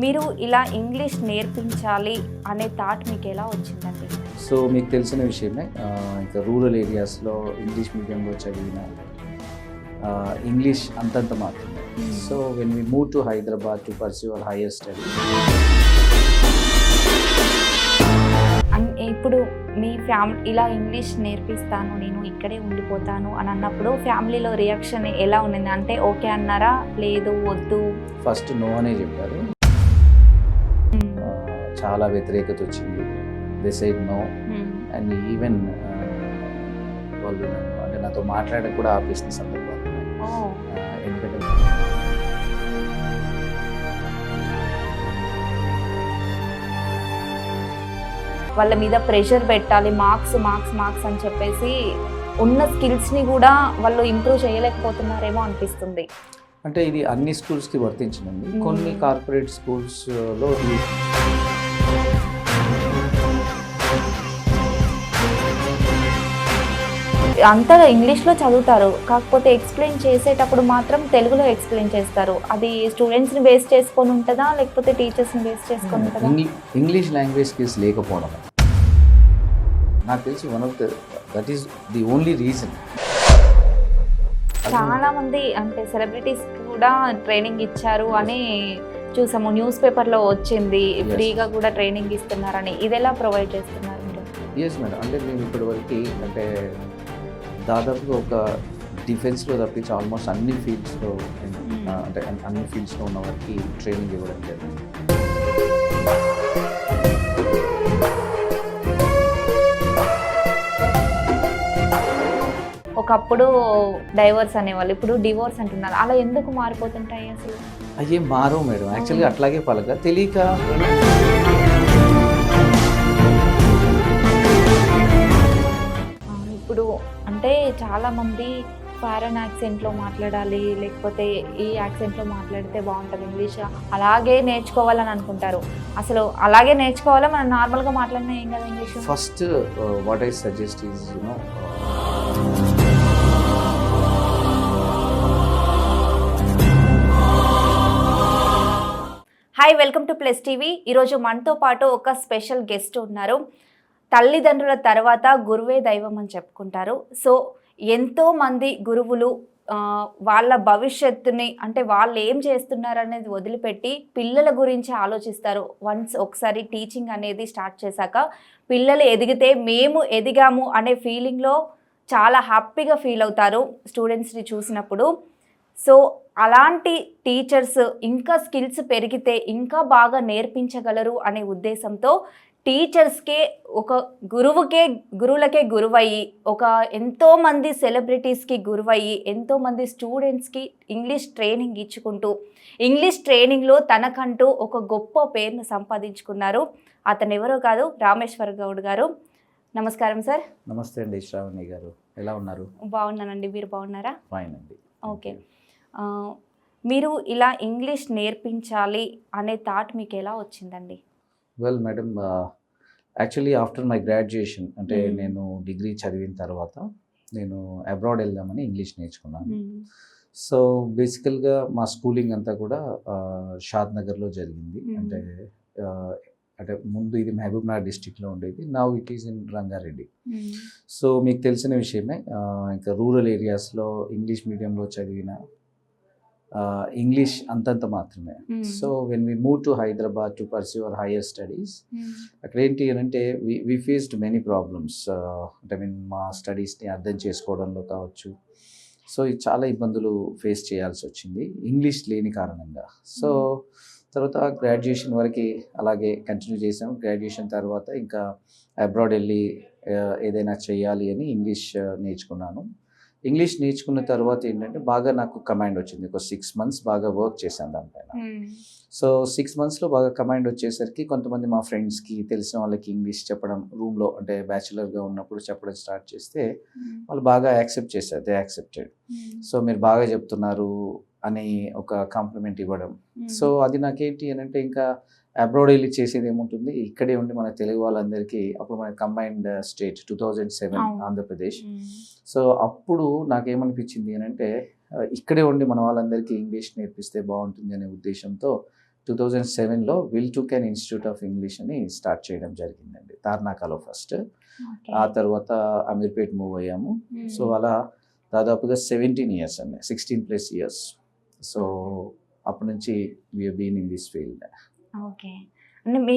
మీరు ఇలా ఇంగ్లీష్ నేర్పించాలి అనే థాట్ మీకు ఎలా వచ్చిందండి? సో మీకు తెలిసిన విషయమే ఇంకా రూరల్ ఏరియాస్లో ఇంగ్లీష్ మీడియంలో చదివిన ఇంగ్లీష్ అంతంత మాత్రమే. So when we move to Hyderabad to pursue our higher study. ఇప్పుడు మీ ఫ్యామిలీ ఇలా ఇంగ్లీష్ నేర్పిస్తాను, నేను ఇక్కడే ఉండిపోతాను అని అన్నప్పుడు ఫ్యామిలీలో రియాక్షన్ ఎలా ఉన్నది? అంటే ఓకే అన్నారా, లేదు వద్దు? ఫస్ట్ నో అనే చెప్పారు. చాలా వ్యతిరేకత వచ్చింది. They said no. And even వాళ్ళు అంటే నాతో మాట్లాడడం కూడా ఆపేసిన సందర్భాలు ఉన్నాయి. ఎందుకంటే వాళ్ళ మీద ప్రెషర్ పెట్టాలి, మార్క్స్ మార్క్స్ మార్క్స్ అని చెప్పేసి ఉన్న స్కిల్స్ని కూడా వాళ్ళు ఇంప్రూవ్ చేయలేకపోతున్నారేమో అనిపిస్తుంది. అంటే ఇది అన్ని స్కూల్స్కి వర్తించిందండి. కొన్ని కార్పొరేట్ స్కూల్స్లో అంతా ఇంగ్లీష్లో చదువుతారు, కాకపోతే ఎక్స్ప్లెయిన్ చేసేటప్పుడు మాత్రం తెలుగులో ఎక్స్ప్లెయిన్ చేస్తారు. అది స్టూడెంట్స్ని బేస్ చేసుకొని ఉంటుందా, లేకపోతే టీచర్స్ని బేస్ చేసుకొని ఉంటుందా? ఇంగ్లీష్ లాంగ్వేజ్ స్కిల్స్ లేకపోవడం నాకు తెలిసి that is the only reason. చాలా మంది అంటే సెలబ్రిటీస్ కూడా ట్రైనింగ్ ఇచ్చారు అని చూసాము, న్యూస్ పేపర్లో వచ్చింది. ఫ్రీగా కూడా ట్రైనింగ్ ఇస్తున్నారని. ఇది ఎలా ప్రొవైడ్ చేస్తున్నారు మీరు? ఎస్ మేడం, అంటే మేము ఇప్పటివరకు అంటే దాదాపుగా ఒక డిఫెన్స్లో తప్పించి ఆల్మోస్ట్ అన్ని ఫీల్డ్స్లో అంటే అన్ని ఫీల్డ్స్లో ఉన్న వారికి ట్రైనింగ్ ఇవ్వడం జరిగింది. ఒకప్పుడు డైవర్స్ అనేవాళ్ళు, ఇప్పుడు డివోర్స్ అంటున్నారు. అలా ఎందుకు మారిపోతుంటాయి అసలు? అయ్యే మారవు మేడం, యాక్చువల్గా అట్లాగే పలక తెలియక. ఇప్పుడు అంటే చాలామంది ఫారెన్ యాక్సెంట్లో మాట్లాడాలి, లేకపోతే ఈ యాక్సెంట్లో మాట్లాడితే బాగుంటుంది ఇంగ్లీష్, అలాగే నేర్చుకోవాలని అనుకుంటారు. అసలు అలాగే నేర్చుకోవాలా, మనం నార్మల్గా మాట్లాడినా ఏం కదా English? First what I suggest is hi, welcome to plus TV. ఈరోజు మనతో పాటు ఒక స్పెషల్ గెస్ట్ ఉన్నారు. తల్లిదండ్రుల తర్వాత గురువే దైవం అని చెప్పుకుంటారు. సో ఎంతోమంది గురువులు వాళ్ళ భవిష్యత్తుని అంటే వాళ్ళు ఏం చేస్తున్నారు అనేది వదిలిపెట్టి పిల్లల గురించి ఆలోచిస్తారు. ఒకసారి టీచింగ్ అనేది స్టార్ట్ చేశాక పిల్లలు ఎదిగితే మేము ఎదిగాము అనే ఫీలింగ్లో చాలా హ్యాపీగా ఫీల్ అవుతారు స్టూడెంట్స్ని చూసినప్పుడు. సో అలాంటి టీచర్స్ ఇంకా స్కిల్స్ పెరిగితే ఇంకా బాగా నేర్పించగలరు అనే ఉద్దేశంతో టీచర్స్కే ఒక గురువులకే గురువయ్యి, ఒక ఎంతోమంది సెలబ్రిటీస్కి గురువయ్యి, ఎంతోమంది స్టూడెంట్స్కి ఇంగ్లీష్ ట్రైనింగ్ ఇచ్చుకుంటూ ఇంగ్లీష్ ట్రైనింగ్లో తనకంటూ ఒక గొప్ప పేరును సంపాదించుకున్నారు. అతను ఎవరో కాదు, రామేశ్వర్ గౌడ్ గారు. నమస్కారం సార్. నమస్తే అండి శ్రావణి గారు, ఎలా ఉన్నారు? బాగున్నానండి, మీరు బాగున్నారా? ఫైన్ అండి. ఓకే, మీరు ఇలా ఇంగ్లీష్ నేర్పించాలి అనే థాట్ మీకు ఎలా వచ్చిందండి? Well madam, actually after my graduation అంటే నేను డిగ్రీ చదివిన తర్వాత నేను అబ్రాడ్ వెళ్దామని ఇంగ్లీష్ నేర్చుకున్నాను. సో బేసికల్గా మా స్కూలింగ్ అంతా కూడా షాద్ నగర్లో జరిగింది. అంటే ముందు ఇది మహబూబ్నగర్ డిస్టిక్లో ఉండేది, now it is in Rangareddy. So మీకు తెలిసిన విషయమే, ఇంకా రూరల్ ఏరియాస్లో ఇంగ్లీష్ మీడియంలో చదివిన ఇంగ్లీష్ అంతంత మాత్రమే. So when we move to Hyderabad to pursue our higher studies, అక్కడ ఏంటి అంటే వి ఫేస్డ్ మెనీ ప్రాబ్లమ్స్. అంటే మా స్టడీస్ని అర్థం చేసుకోవడంలో కావచ్చు, సో చాలా ఇబ్బందులు ఫేస్ చేయాల్సి వచ్చింది ఇంగ్లీష్ లేని కారణంగా. సో తర్వాత గ్రాడ్యుయేషన్ వరకు అలాగే కంటిన్యూ చేసాము. గ్రాడ్యుయేషన్ తర్వాత ఇంకా అబ్రాడ్ వెళ్ళి ఏదైనా చేయాలి అని ఇంగ్లీష్ నేర్చుకున్నాను. ఇంగ్లీష్ నేర్చుకున్న తర్వాత ఏంటంటే బాగా నాకు కమాండ్ వచ్చింది. ఒక 6 months బాగా వర్క్ చేశాను దానిపైన. సో 6 monthsలో బాగా కమాండ్ వచ్చేసరికి కొంతమంది మా ఫ్రెండ్స్కి తెలిసిన వాళ్ళకి ఇంగ్లీష్ చెప్పడం, రూమ్లో అంటే బ్యాచులర్గా ఉన్నప్పుడు చెప్పడం స్టార్ట్ చేస్తే వాళ్ళు బాగా యాక్సెప్ట్ చేశారు. They accepted. సో మీరు బాగా చెప్తున్నారు అని ఒక కాంప్లిమెంట్ ఇవ్వడం. సో అది నాకేంటి అని అంటే ఇంకా అబ్రాడ్ వెళ్ళి చేసేది ఏముంటుంది, ఇక్కడే ఉండి మన తెలుగు వాళ్ళందరికీ, అప్పుడు మన కంబైన్డ్ స్టేట్ 2007 ఆంధ్రప్రదేశ్. సో అప్పుడు నాకేమనిపించింది అని అంటే ఇక్కడే ఉండి మన వాళ్ళందరికీ ఇంగ్లీష్ నేర్పిస్తే బాగుంటుంది అనే ఉద్దేశంతో 2007లో will to can institute of English అని స్టార్ట్ చేయడం జరిగిందండి తార్నాకలో ఫస్ట్. ఆ తర్వాత అమీర్పేట్ మూవ్ అయ్యాము. సో అలా దాదాపుగా 17 ఇయర్స్ అండి, 16+ ఇయర్స్. సో అప్పటి నుంచి we are been in this field. Okay. అంటే మీ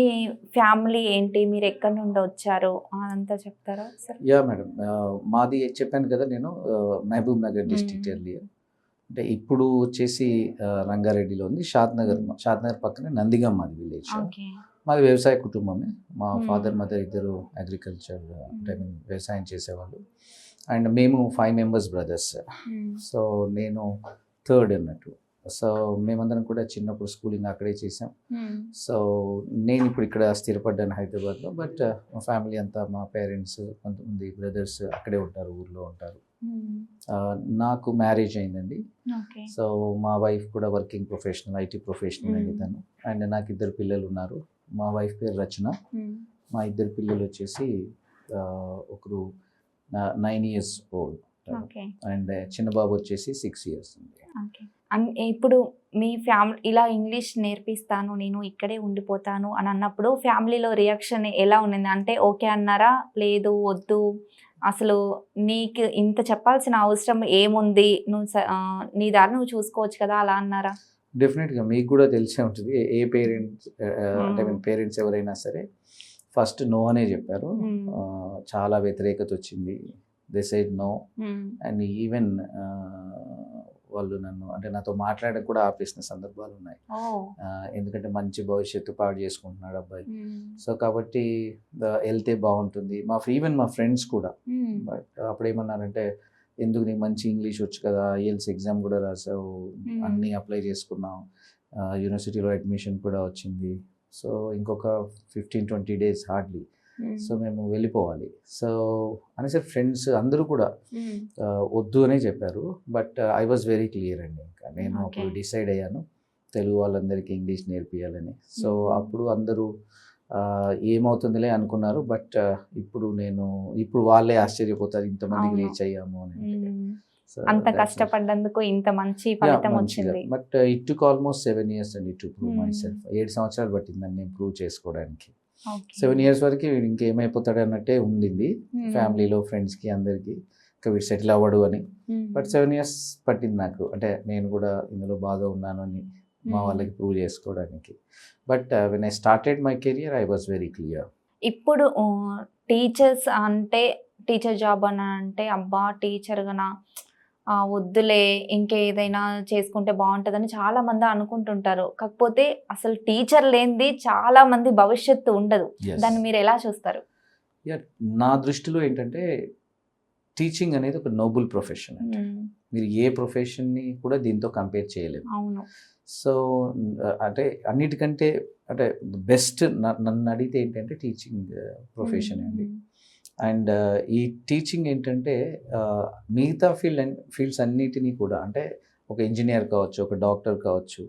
ఫ్యామిలీ ఏంటి, మీరు ఎక్కడి నుండి వచ్చారు అదంతా చెప్తారా సార్? యా మేడం, మాది చెప్పాను కదా నేను, మహబూబ్ నగర్ డిస్ట్రిక్ట్ ఎర్లియర్. అంటే ఇప్పుడు వచ్చేసి రంగారెడ్డిలో ఉంది. షాద్నగర్ పక్కనే నందిగం మాది విలేజ్. ఓకే. మాది వ్యవసాయ కుటుంబమే. మా ఫాదర్ మదర్ ఇద్దరు అగ్రికల్చర్ అంటే వ్యవసాయం చేసేవాళ్ళు. అండ్ మేము 5 మెంబర్స్ బ్రదర్స్. సో నేను థర్డ్ అన్నట్టు. సో మేమందరం కూడా చిన్నప్పుడు స్కూలింగ్ అక్కడే చేసాం. సో నేను ఇప్పుడు ఇక్కడ స్థిరపడ్డాను హైదరాబాద్లో. బట్ మా ఫ్యామిలీ అంతా, మా పేరెంట్స్, కొంతమంది బ్రదర్స్ అక్కడే ఉంటారు, ఊర్లో ఉంటారు. నాకు మ్యారేజ్ అయిందండి. సో మా వైఫ్ కూడా వర్కింగ్ ప్రొఫెషనల్, ఐటీ ప్రొఫెషనల్ అండి తను. అండ్ నాకు 2 పిల్లలు ఉన్నారు. మా వైఫ్ పేరు రచన. మా 2 పిల్లలు వచ్చేసి ఒకరు 9 years old అండ్ చిన్న బాబు వచ్చేసి 6 years అండి. ఇప్పుడు మీ ఫ్యామిలీ ఇలా ఇంగ్లీష్ నేర్పిస్తాను, నేను ఇక్కడే ఉండిపోతాను అని అన్నప్పుడు ఫ్యామిలీలో రియాక్షన్ ఎలా ఉన్నది? అంటే ఓకే అన్నారా, లేదు వద్దు, అసలు నీకు ఇంత చెప్పాల్సిన అవసరం ఏముంది, నువ్వు నీ దారి నువ్వు చూసుకోవచ్చు కదా, అలా అన్నారా? డెఫినెట్గా మీకు కూడా తెలిసే ఉంటుంది. ఏ పేరెంట్స్ అంటే పేరెంట్స్ ఎవరైనా సరే ఫస్ట్ నో అనే చెప్పారు. చాలా వ్యతిరేకత వచ్చింది. They said no. And even వాళ్ళు నన్ను అంటే నాతో మాట్లాడడం కూడా ఆపేసిన సందర్భాలు ఉన్నాయి. ఎందుకంటే మంచి భవిష్యత్తు పాడు చేసుకుంటున్నాడు అబ్బాయి. సో కాబట్టి వెళ్తే బాగుంటుంది. ఈవెన్ మా ఫ్రెండ్స్ కూడా. బట్ అప్పుడు ఏమన్నారంటే, ఎందుకు నీకు మంచి ఇంగ్లీష్ వచ్చు కదా, IELTS ఎగ్జామ్ కూడా రాసావు, అన్నీ అప్లై చేసుకున్నావు, యూనివర్సిటీలో అడ్మిషన్ కూడా వచ్చింది, సో ఇంకొక 15-20 days హార్డ్లీ, సో మేము వెళ్ళిపోవాలి. సో అనేసి ఫ్రెండ్స్ అందరూ కూడా వద్దు అనే చెప్పారు. But I was very clear అండి. ఇంకా నేను అప్పుడు డిసైడ్ అయ్యాను తెలుగు వాళ్ళందరికీ ఇంగ్లీష్ నేర్పియాలని. సో అప్పుడు అందరూ ఏమవుతుందిలే అనుకున్నారు. బట్ ఇప్పుడు వాళ్ళే ఆశ్చర్యపోతారు ఇంతమందికి రీచ్ అయ్యాము అని. అంత కష్టపడ్డందుకు ఇంత మంచి ఫలితం వచ్చింది. But it took almost 7 years అండి టు ప్రూవ్ మై సెల్ఫ్. 7 సంవత్సరాలు పట్టిందని నేను ప్రూవ్ చేసుకోవడానికి. 7 years వరకు ఇంకేమైపోతాడు అన్నట్టే ఉండింది ఫ్యామిలీలో, ఫ్రెండ్స్కి, అందరికీ. ఇంకా వీడు సెటిల్ అవ్వడు అని. బట్ 7 years పట్టింది నాకు, అంటే నేను కూడా ఇందులో బాగా ఉన్నాను అని మా వాళ్ళకి ప్రూవ్ చేసుకోవడానికి. But when I started my career I was very clear. ఇప్పుడు టీచర్స్ అంటే, టీచర్ జాబ్ అని అంటే, అబ్బా టీచర్గా వద్దులే ఇంకేదైనా చేసుకుంటే బాగుంటుందని చాలా మంది అనుకుంటుంటారు. కాకపోతే అసలు టీచర్ లేనిది చాలా మంది భవిష్యత్తు ఉండదు. దాన్ని మీరు ఎలా చూస్తారు? నా దృష్టిలో ఏంటంటే టీచింగ్ అనేది ఒక నోబుల్ ప్రొఫెషన్. మీరు ఏ ప్రొఫెషన్ని కూడా దీంతో కంపేర్ చేయలేము. అవును. సో అంటే అన్నిటికంటే అంటే బెస్ట్ నన్ను అడిగితే ఏంటంటే టీచింగ్ ప్రొఫెషన్ అండి. అండ్ ఈ టీచింగ్ ఏంటంటే మిగతా ఫీల్డ్స్ అన్నిటినీ కూడా, అంటే ఒక ఇంజనీర్ కావచ్చు, ఒక డాక్టర్ కావచ్చు,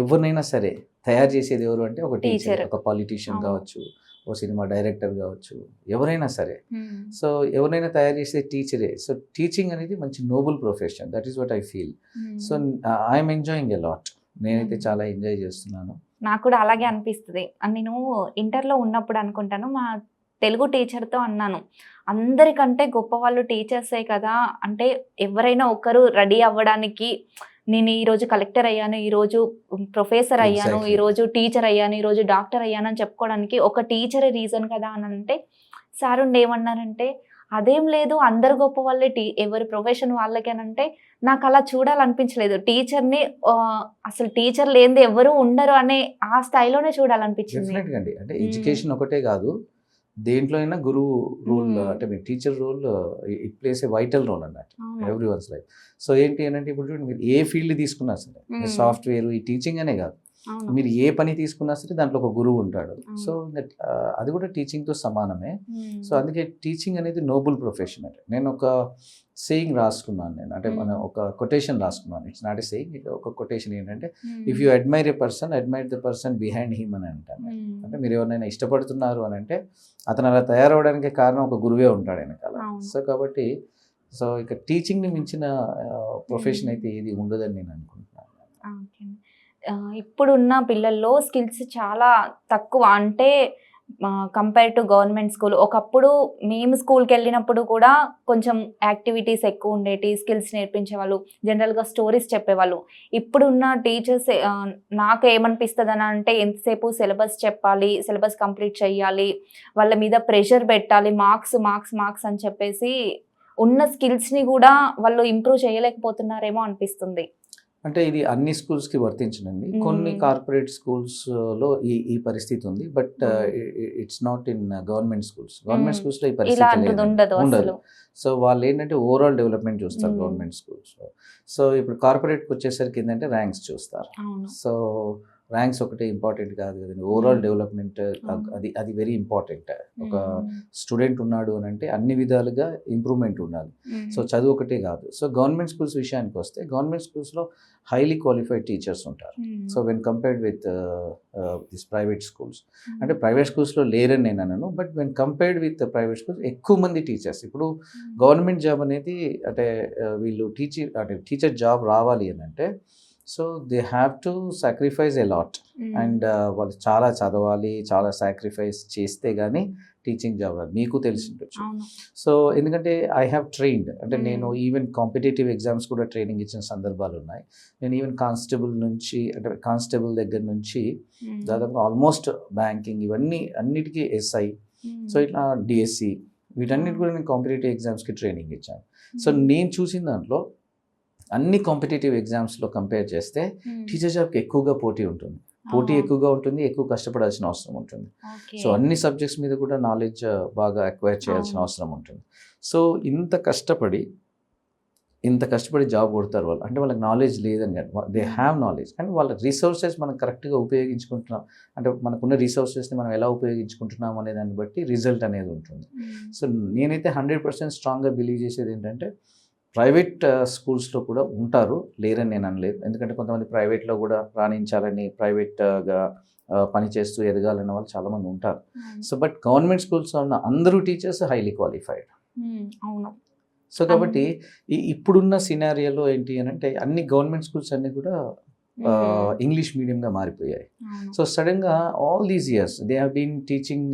ఎవరినైనా సరే తయారు చేసేది ఎవరు అంటే ఒక టీచర్. ఒక పాలిటీషియన్ కావచ్చు, ఓ సినిమా డైరెక్టర్ కావచ్చు, ఎవరైనా సరే. సో ఎవరైనా తయారు చేసేది టీచరే. సో టీచింగ్ అనేది మంచి Nobel profession. That is what I feel. So I'm enjoying a lot. నేనైతే చాలా ఎంజాయ్ చేస్తున్నాను. నాకు కూడా అలాగే అనిపిస్తుంది. నేను ఇంటర్లో ఉన్నప్పుడు అనుకుంటాను, మా తెలుగు టీచర్తో అన్నాను, అందరికంటే గొప్ప వాళ్ళు టీచర్సే కదా, అంటే ఎవరైనా ఒకరు రెడీ అవ్వడానికి, నేను ఈరోజు కలెక్టర్ అయ్యాను, ఈరోజు ప్రొఫెసర్ అయ్యాను, ఈరోజు టీచర్ అయ్యాను, ఈరోజు డాక్టర్ అయ్యాను అని చెప్పుకోవడానికి ఒక టీచరే రీజన్ కదా అని అంటే, సార్ ఉండి ఏమన్నారంటే, అదేం లేదు, అందరు గొప్ప వాళ్ళే, ఎవరి ప్రొఫెషన్ వాళ్ళకేనంటే, నాకు అలా చూడాలనిపించలేదు. టీచర్ని అసలు టీచర్ లేనిది ఎవరు ఉండరు అనే ఆ స్థాయిలోనే చూడాలనిపించింది. అంటే ఎడ్యుకేషన్ ఒకటే కాదు, దేంట్లో అయినా గురువు రోల్, అంటే మీ teacher role it plays a vital role అన్నట్టు ఎవ్రీ వన్స్ లైఫ్. సో ఏంటి అని అంటే, ఇప్పుడు చూడండి, మీరు ఏ ఫీల్డ్ తీసుకున్నా సరే, సాఫ్ట్వేర్, ఈ టీచింగ్ అనే కాదు, మీరు ఏ పని తీసుకున్నా సరే దాంట్లో ఒక గురువు ఉంటాడు. సో అది కూడా టీచింగ్తో సమానమే. సో అందుకే టీచింగ్ అనేది నోబుల్ ప్రొఫెషన్. అంటే నేను ఒక సేయింగ్ రాసుకున్నాను, అంటే మనం ఒక కొటేషన్ రాసుకున్నాను. ఇట్స్ నాట్ ఏ సేయింగ్, ఒక కొటేషన్ ఏంటంటే, if you admire A person, admire the person behind him అని అంటాను. అంటే మీరు ఎవరినైనా ఇష్టపడుతున్నారు అని అంటే అతను అలా తయారవడానికి కారణం ఒక గురువే ఉంటాడు వెనకాల. సో కాబట్టి సో ఇక టీచింగ్ని మించిన ప్రొఫెషన్ అయితే ఏది ఉండదని నేను అనుకుంటున్నాను. ఇప్పుడున్న పిల్లల్లో స్కిల్స్ చాలా తక్కువ. అంటే కంపేర్ టు గవర్నమెంట్ స్కూల్. ఒకప్పుడు మేము స్కూల్‌కి వెళ్ళినప్పుడు కూడా కొంచెం యాక్టివిటీస్ ఎక్కువ ఉండేటి. స్కిల్స్ నేర్పించేవాళ్ళు. జనరల్‌గా స్టోరీస్ చెప్పేవాళ్ళు. ఇప్పుడున్న టీచర్స్ నాకేమనిపిస్తదని అంటే ఎంతసేపు సిలబస్ చెప్పాలి, సిలబస్ కంప్లీట్ చేయాలి, వాళ్ళ మీద ప్రెషర్ పెట్టాలి, మార్క్స్ మార్క్స్ మార్క్స్ అని చెప్పేసి ఉన్న స్కిల్స్‌ని కూడా వాళ్ళు ఇంప్రూవ్ చేయలేకపోతున్నారేమో అనిపిస్తుంది. అంటే ఇది అన్ని స్కూల్స్కి వర్తించనండి. కొన్ని కార్పొరేట్ స్కూల్స్లో ఈ పరిస్థితి ఉంది. But it's not in government schools. Government స్కూల్స్లో ఈ పరిస్థితి ఇలాంటిది లేదు, ఉండదు ఉండదు. అసలు. సో వాళ్ళు ఏంటంటే ఓవరాల్ డెవలప్మెంట్ చూస్తారు గవర్నమెంట్ స్కూల్స్లో. సో ఇప్పుడు కార్పొరేట్కి వచ్చేసరికి ఏంటంటే ర్యాంక్స్ చూస్తారు. అవును. సో ర్యాంక్స్ ఒకటే ఇంపార్టెంట్ కాదు కదండి. ఓవరాల్ డెవలప్మెంట్ అది వెరీ ఇంపార్టెంట్. ఒక స్టూడెంట్ ఉన్నాడు అని అంటే అన్ని విధాలుగా ఇంప్రూవ్మెంట్ ఉండాలి. సో చదువు ఒకటే కాదు. సో గవర్నమెంట్ స్కూల్స్ విషయానికి వస్తే గవర్నమెంట్ స్కూల్స్లో హైలీ క్వాలిఫైడ్ టీచర్స్ ఉంటారు. So when compared with this private schools, అంటే ప్రైవేట్ స్కూల్స్లో లేరని నేను అనను, but when compared with private schools ఎక్కువ మంది టీచర్స్. ఇప్పుడు గవర్నమెంట్ జాబ్ అనేది అంటే వీళ్ళు టీచర్ జాబ్ రావాలి అని అంటే so they have to sacrifice a lot. And వాళ్ళు చాలా చదవాలి, చాలా సాక్రిఫైస్ చేస్తే కానీ టీచింగ్ జాబ్ రాదు. మీకు తెలిసి ఉండొచ్చు. సో ఎందుకంటే ఐ హ్యావ్ ట్రైన్డ్, అంటే నేను ఈవెన్ కాంపిటేటివ్ ఎగ్జామ్స్ కూడా ట్రైనింగ్ ఇచ్చిన సందర్భాలు ఉన్నాయి. నేను ఈవెన్ కానిస్టేబుల్ నుంచి, అంటే కానిస్టేబుల్ దగ్గర నుంచి దాదాపు ఆల్మోస్ట్ బ్యాంకింగ్ ఇవన్నీ అన్నిటికీ ఎస్ఐ, సో ఇట్లా డిఎస్సి వీటన్నిటి కూడా నేను కాంపిటేటివ్ ఎగ్జామ్స్కి ట్రైనింగ్ ఇచ్చాను. సో నేను చూసిన దాంట్లో అన్ని కాంపిటేటివ్ ఎగ్జామ్స్లో కంపేర్ చేస్తే టీచర్ జాబ్కి ఎక్కువగా పోటీ ఉంటుంది. పోటీ ఎక్కువగా ఉంటుంది, ఎక్కువ కష్టపడాల్సిన అవసరం ఉంటుంది. సో అన్ని సబ్జెక్ట్స్ మీద కూడా నాలెడ్జ్ బాగా అక్వైర్ చేయాల్సిన అవసరం ఉంటుంది. సో ఇంత కష్టపడి జాబ్ కొడతారు వాళ్ళు, అంటే వాళ్ళకి నాలెడ్జ్ లేదని కాదు, దే హ్యావ్ నాలెడ్జ్. అండ్ వాళ్ళ రిసోర్సెస్ మనం కరెక్ట్గా ఉపయోగించుకుంటున్నాం, అంటే మనకున్న రిసోర్సెస్ని మనం ఎలా ఉపయోగించుకుంటున్నాం అనే దాన్ని బట్టి రిజల్ట్ అనేది ఉంటుంది. సో నేనైతే 100% స్ట్రాంగ్గా బిలీవ్ చేసేది ఏంటంటే ప్రైవేట్ స్కూల్స్లో కూడా ఉంటారు, లేరని నేను అనలేదు. ఎందుకంటే కొంతమంది ప్రైవేట్లో కూడా రాణించాలని, ప్రైవేట్గా పనిచేస్తూ ఎదగాలన్న వాళ్ళు చాలామంది ఉంటారు. సో బట్ గవర్నమెంట్ స్కూల్స్లో ఉన్న అందరూ టీచర్స్ హైలీ క్వాలిఫైడ్. అవును. సో కాబట్టి ఇప్పుడున్న సినారియోలో ఏంటి అని అంటే అన్ని గవర్నమెంట్ స్కూల్స్ అన్నీ కూడా ఇంగ్లీష్ మీడియంగా మారిపోయాయి. సో సడన్గా all these years they have been teaching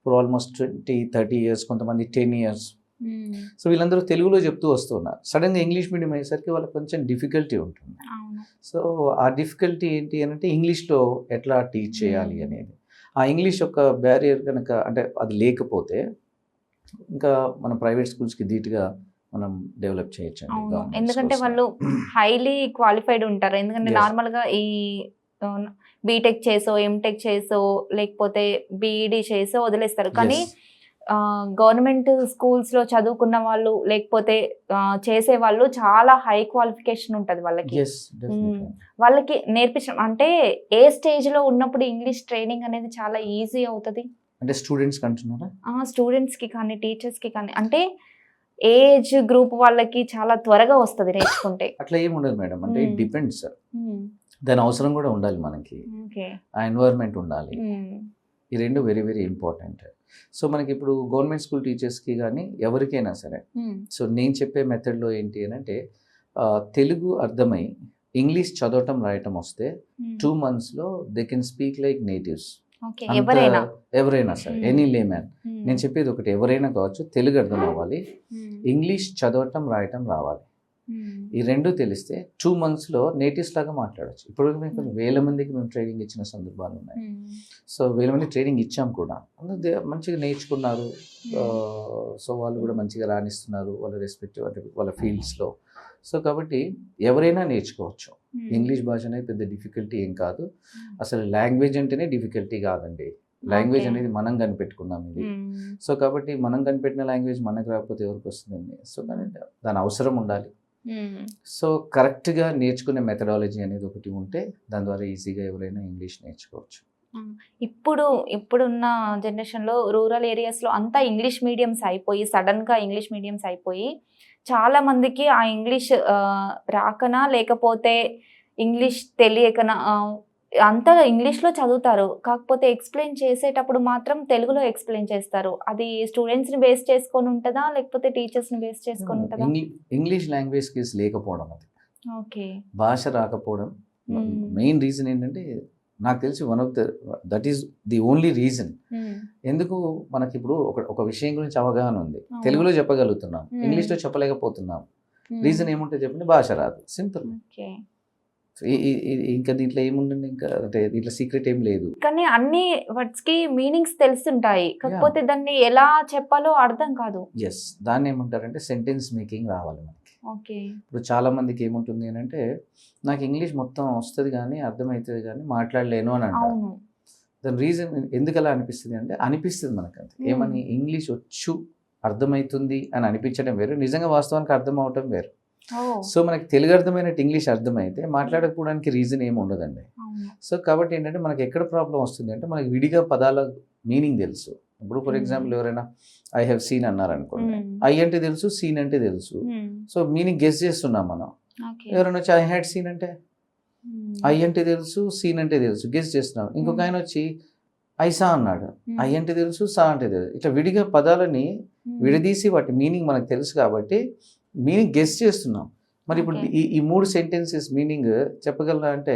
for almost 20-30 years, కొంతమంది 10 years. సో వీళ్ళందరూ తెలుగులో చెప్తూ వస్తున్నారు. సడన్గా ఇంగ్లీష్ మీడియం అయ్యేసరికి వాళ్ళకి కొంచెం డిఫికల్టీ ఉంటుంది. సో ఆ డిఫికల్టీ ఏంటి అని అంటే ఇంగ్లీష్లో ఎట్లా టీచ్ చేయాలి అనేది, ఆ ఇంగ్లీష్ యొక్క బ్యారియర్ కనుక అంటే అది లేకపోతే ఇంకా మనం ప్రైవేట్ స్కూల్స్కి ధీటుగా మనం డెవలప్ చేయొచ్చు. ఎందుకంటే వాళ్ళు హైలీ క్వాలిఫైడ్ ఉంటారు. ఎందుకంటే నార్మల్గా ఈ బీటెక్ చేసో, ఎంటెక్ చేసో, లేకపోతే బీఈడి చేసో వదిలేస్తారు. కానీ గవర్నమెంట్ స్కూల్స్లో చదువుకున్న వాళ్ళు లేకపోతే చేసే వాళ్ళు చాలా హై క్వాలిఫికేషన్ ఉంటుంది వాళ్ళకి. వాళ్ళకి నేర్పించడం అంటే ఏ స్టేజ్లో ఉన్నప్పుడు ఇంగ్లీష్ ట్రైనింగ్ అనేది చాలా ఈజీ అవుతుంది. అంటే స్టూడెంట్స్కి అంటున్నారా? స్టూడెంట్స్కి కానీ టీచర్స్కి కానీ, అంటే ఏజ్ గ్రూప్ వాళ్ళకి చాలా త్వరగా వస్తుంది నేర్చుకుంటే. అట్లా ఏమి ఉండదు మేడం, అంటే ఇట్ డిపెండ్స్. దాని అవసరం కూడా ఉండాలి మనకి, ఆ ఎన్వైర్న్మెంట్ ఉండాలి. ఈ రెండు వెరీ వెరీ ఇంపార్టెంట్. సో మనకి ఇప్పుడు గవర్నమెంట్ స్కూల్ టీచర్స్కి కానీ ఎవరికైనా సరే, సో నేను చెప్పే మెథడ్లో ఏంటి అని అంటే తెలుగు అర్థమై ఇంగ్లీష్ చదవటం రాయటం వస్తే 2 monthsలో they can speak like natives. ఎవరైనా సరే, ఎనీ లేమ్యాన్. నేను చెప్పేది ఒకటి, ఎవరైనా కావచ్చు, తెలుగు అర్థం అవ్వాలి, ఇంగ్లీష్ చదవటం రాయటం రావాలి. ఈ రెండు తెలిస్తే 2 monthsలో నేటివ్స్ లాగా మాట్లాడచ్చు. ఇప్పుడు మేము కొన్ని 1000 మందికి మేము ట్రైనింగ్ ఇచ్చిన సందర్భాలు ఉన్నాయి. సో 1000 మంది ట్రైనింగ్ ఇచ్చాం కూడా, అందరూ మంచిగా నేర్చుకున్నారు. సో వాళ్ళు కూడా మంచిగా రాణిస్తున్నారు వాళ్ళ రెస్పెక్టివ్ అంటే వాళ్ళ ఫీల్డ్స్లో. సో కాబట్టి ఎవరైనా నేర్చుకోవచ్చు. ఇంగ్లీష్ భాష అనేది పెద్ద డిఫికల్టీ ఏం కాదు. అసలు లాంగ్వేజ్ అంటేనే డిఫికల్టీ కాదండి. లాంగ్వేజ్ అనేది మనం కనిపెట్టుకున్నాం ఇది. సో కాబట్టి మనం కనిపెట్టిన లాంగ్వేజ్ మనకు రాకపోతే ఎవరికి వస్తుందండి? సో దాని అవసరం ఉండాలి. సో కరెక్ట్గా నేర్చుకునే మెథడాలజీ అనేది ఒకటి ఉంటే దాని ద్వారా ఈజీగా ఎవరైనా ఇంగ్లీష్ నేర్చుకోవచ్చు. ఇప్పుడున్న జనరేషన్లో రూరల్ ఏరియాస్లో అంతా ఇంగ్లీష్ మీడియంస్ అయిపోయి, సడన్గా ఇంగ్లీష్ మీడియంస్ అయిపోయి చాలా మందికి ఆ ఇంగ్లీష్ రాకనా లేకపోతే ఇంగ్లీష్ తెలియకనా అంతా ఇంగ్లీష్లో చదువుతారు. కాకపోతే ఎక్స్ప్లెయిన్ చేసేటప్పుడు మాత్రం తెలుగులో ఎక్స్ప్లెయిన్ చేస్తారు. అది స్టూడెంట్స్ని బేస్ చేసుకొని ఉంటుందా లేకపోతే టీచర్స్ని బేస్ చేసుకొని ఉంటుందా? ఇంగ్లీష్ లాంగ్వేజ్ స్కిల్స్ లేకపోవడం, అది ఓకే, భాష రాకపోవడం, మెయిన్ రీజన్ ఏంటంటే నాకు తెలిసి that is the only reason. ఎందుకు మనకి ఇప్పుడు ఒక విషయం గురించి అవగాహన ఉంది, తెలుగులో చెప్పగలుగుతున్నాం, ఇంగ్లీష్లో చెప్పలేకపోతున్నాం. రీజన్ ఏముంటే చెప్పండి, భాష రాదు, సింపుల్. ఇంకా దీంట్లో ఏముందండి, ఇంకా అంటే దీంట్లో సీక్రెట్ ఏం లేదు. కానీ అన్ని వర్డ్స్ కి మీనింగ్స్ తెలుస్తుంటాయి, కాకపోతే దాన్ని ఎలా చెప్పాలో అర్థం కాదు. ఎస్, దాన్ని ఏమంటారంటే సెంటెన్స్ మేకింగ్ రావాలి మనకి. ఇప్పుడు చాలా మందికి ఏముంటుంది అని అంటే, నాకు ఇంగ్లీష్ మొత్తం వస్తుంది కానీ అర్థమవుతుంది కానీ మాట్లాడలేను అని అంటారు. దాని రీజన్ ఎందుకు అలా అనిపిస్తుంది అంటే, అనిపిస్తుంది మనకంతే. ఏమని, ఇంగ్లీష్ వచ్చు అర్థమవుతుంది అని అనిపించడం వేరు, నిజంగా వాస్తవానికి అర్థం అవటం వేరు. సో మనకి తెలుగు అర్థమైనట్టు ఇంగ్లీష్ అర్థమైతే మాట్లాడకపోవడానికి రీజన్ ఏమి ఉండదండి. సో కాబట్టి ఏంటంటే మనకి ఎక్కడ ప్రాబ్లం వస్తుంది అంటే, మనకి విడిగా పదాల మీనింగ్ తెలుసు. ఇప్పుడు ఫర్ ఎగ్జాంపుల్ ఎవరైనా ఐ హ్యావ్ సీన్ అన్నారు అనుకోండి, ఐ అంటే తెలుసు, సీన్ అంటే తెలుసు, సో మీనింగ్ గెస్ చేస్తున్నాం మనం. ఎవరైనా వచ్చి ఐ హ్యాడ్ సీన్ అంటే, ఐ అంటే తెలుసు, సీన్ అంటే తెలుసు, గెస్ చేస్తున్నాం. ఇంకొక ఆయన వచ్చి ఐసా అన్నాడు, ఐ అంటే తెలుసు, సా అంటే తెలుసు. ఇట్లా విడిగా పదాలని విడదీసి వాటి మీనింగ్ మనకు తెలుసు కాబట్టి మీనింగ్ గెస్ చేస్తున్నాం. మరి ఇప్పుడు ఈ 3 సెంటెన్సెస్ మీనింగ్ చెప్పగలరా అంటే,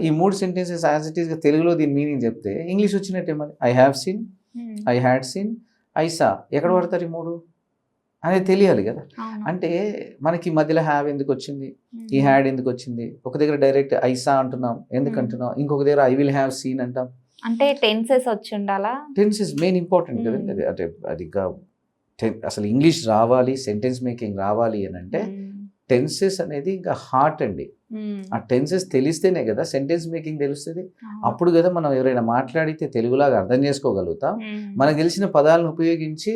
ఈ 3 సెంటెన్సెస్ యాజ్ ఇట్ ఈస్గా తెలుగులో దీని మీనింగ్ చెప్తే ఇంగ్లీష్ వచ్చినట్టే. మరి I have seen, I had seen, ఐసా ఎక్కడ పడతారు ఈ 3 అనేది తెలియాలి కదా. అంటే మనకి మధ్యలో హ్యావ్ ఎందుకు వచ్చింది, ఈ హ్యాడ్ ఎందుకు వచ్చింది, ఒక దగ్గర డైరెక్ట్ ఐసా అంటున్నాం ఎందుకు అంటున్నాం, ఇంకొక దగ్గర ఐ విల్ హ్యావ్ సీన్ అంటాం. అంటే టెన్సెస్ వచ్చి ఉండాలా, టెన్సెస్ మెయిన్ ఇంపార్టెంట్ కదండి. అంటే అది ఇంకా అసలు ఇంగ్లీష్ రావాలి, సెంటెన్స్ మేకింగ్ రావాలి అని అంటే టెన్సెస్ అనేది ఇంకా హార్ట్ అండి. ఆ టెన్సెస్ తెలిస్తేనే కదా సెంటెన్స్ మేకింగ్ తెలుస్తుంది. అప్పుడు కదా మనం ఎవరైనా మాట్లాడితే తెలుగులాగా అర్థం చేసుకోగలుగుతాం, మనకు తెలిసిన పదాలను ఉపయోగించి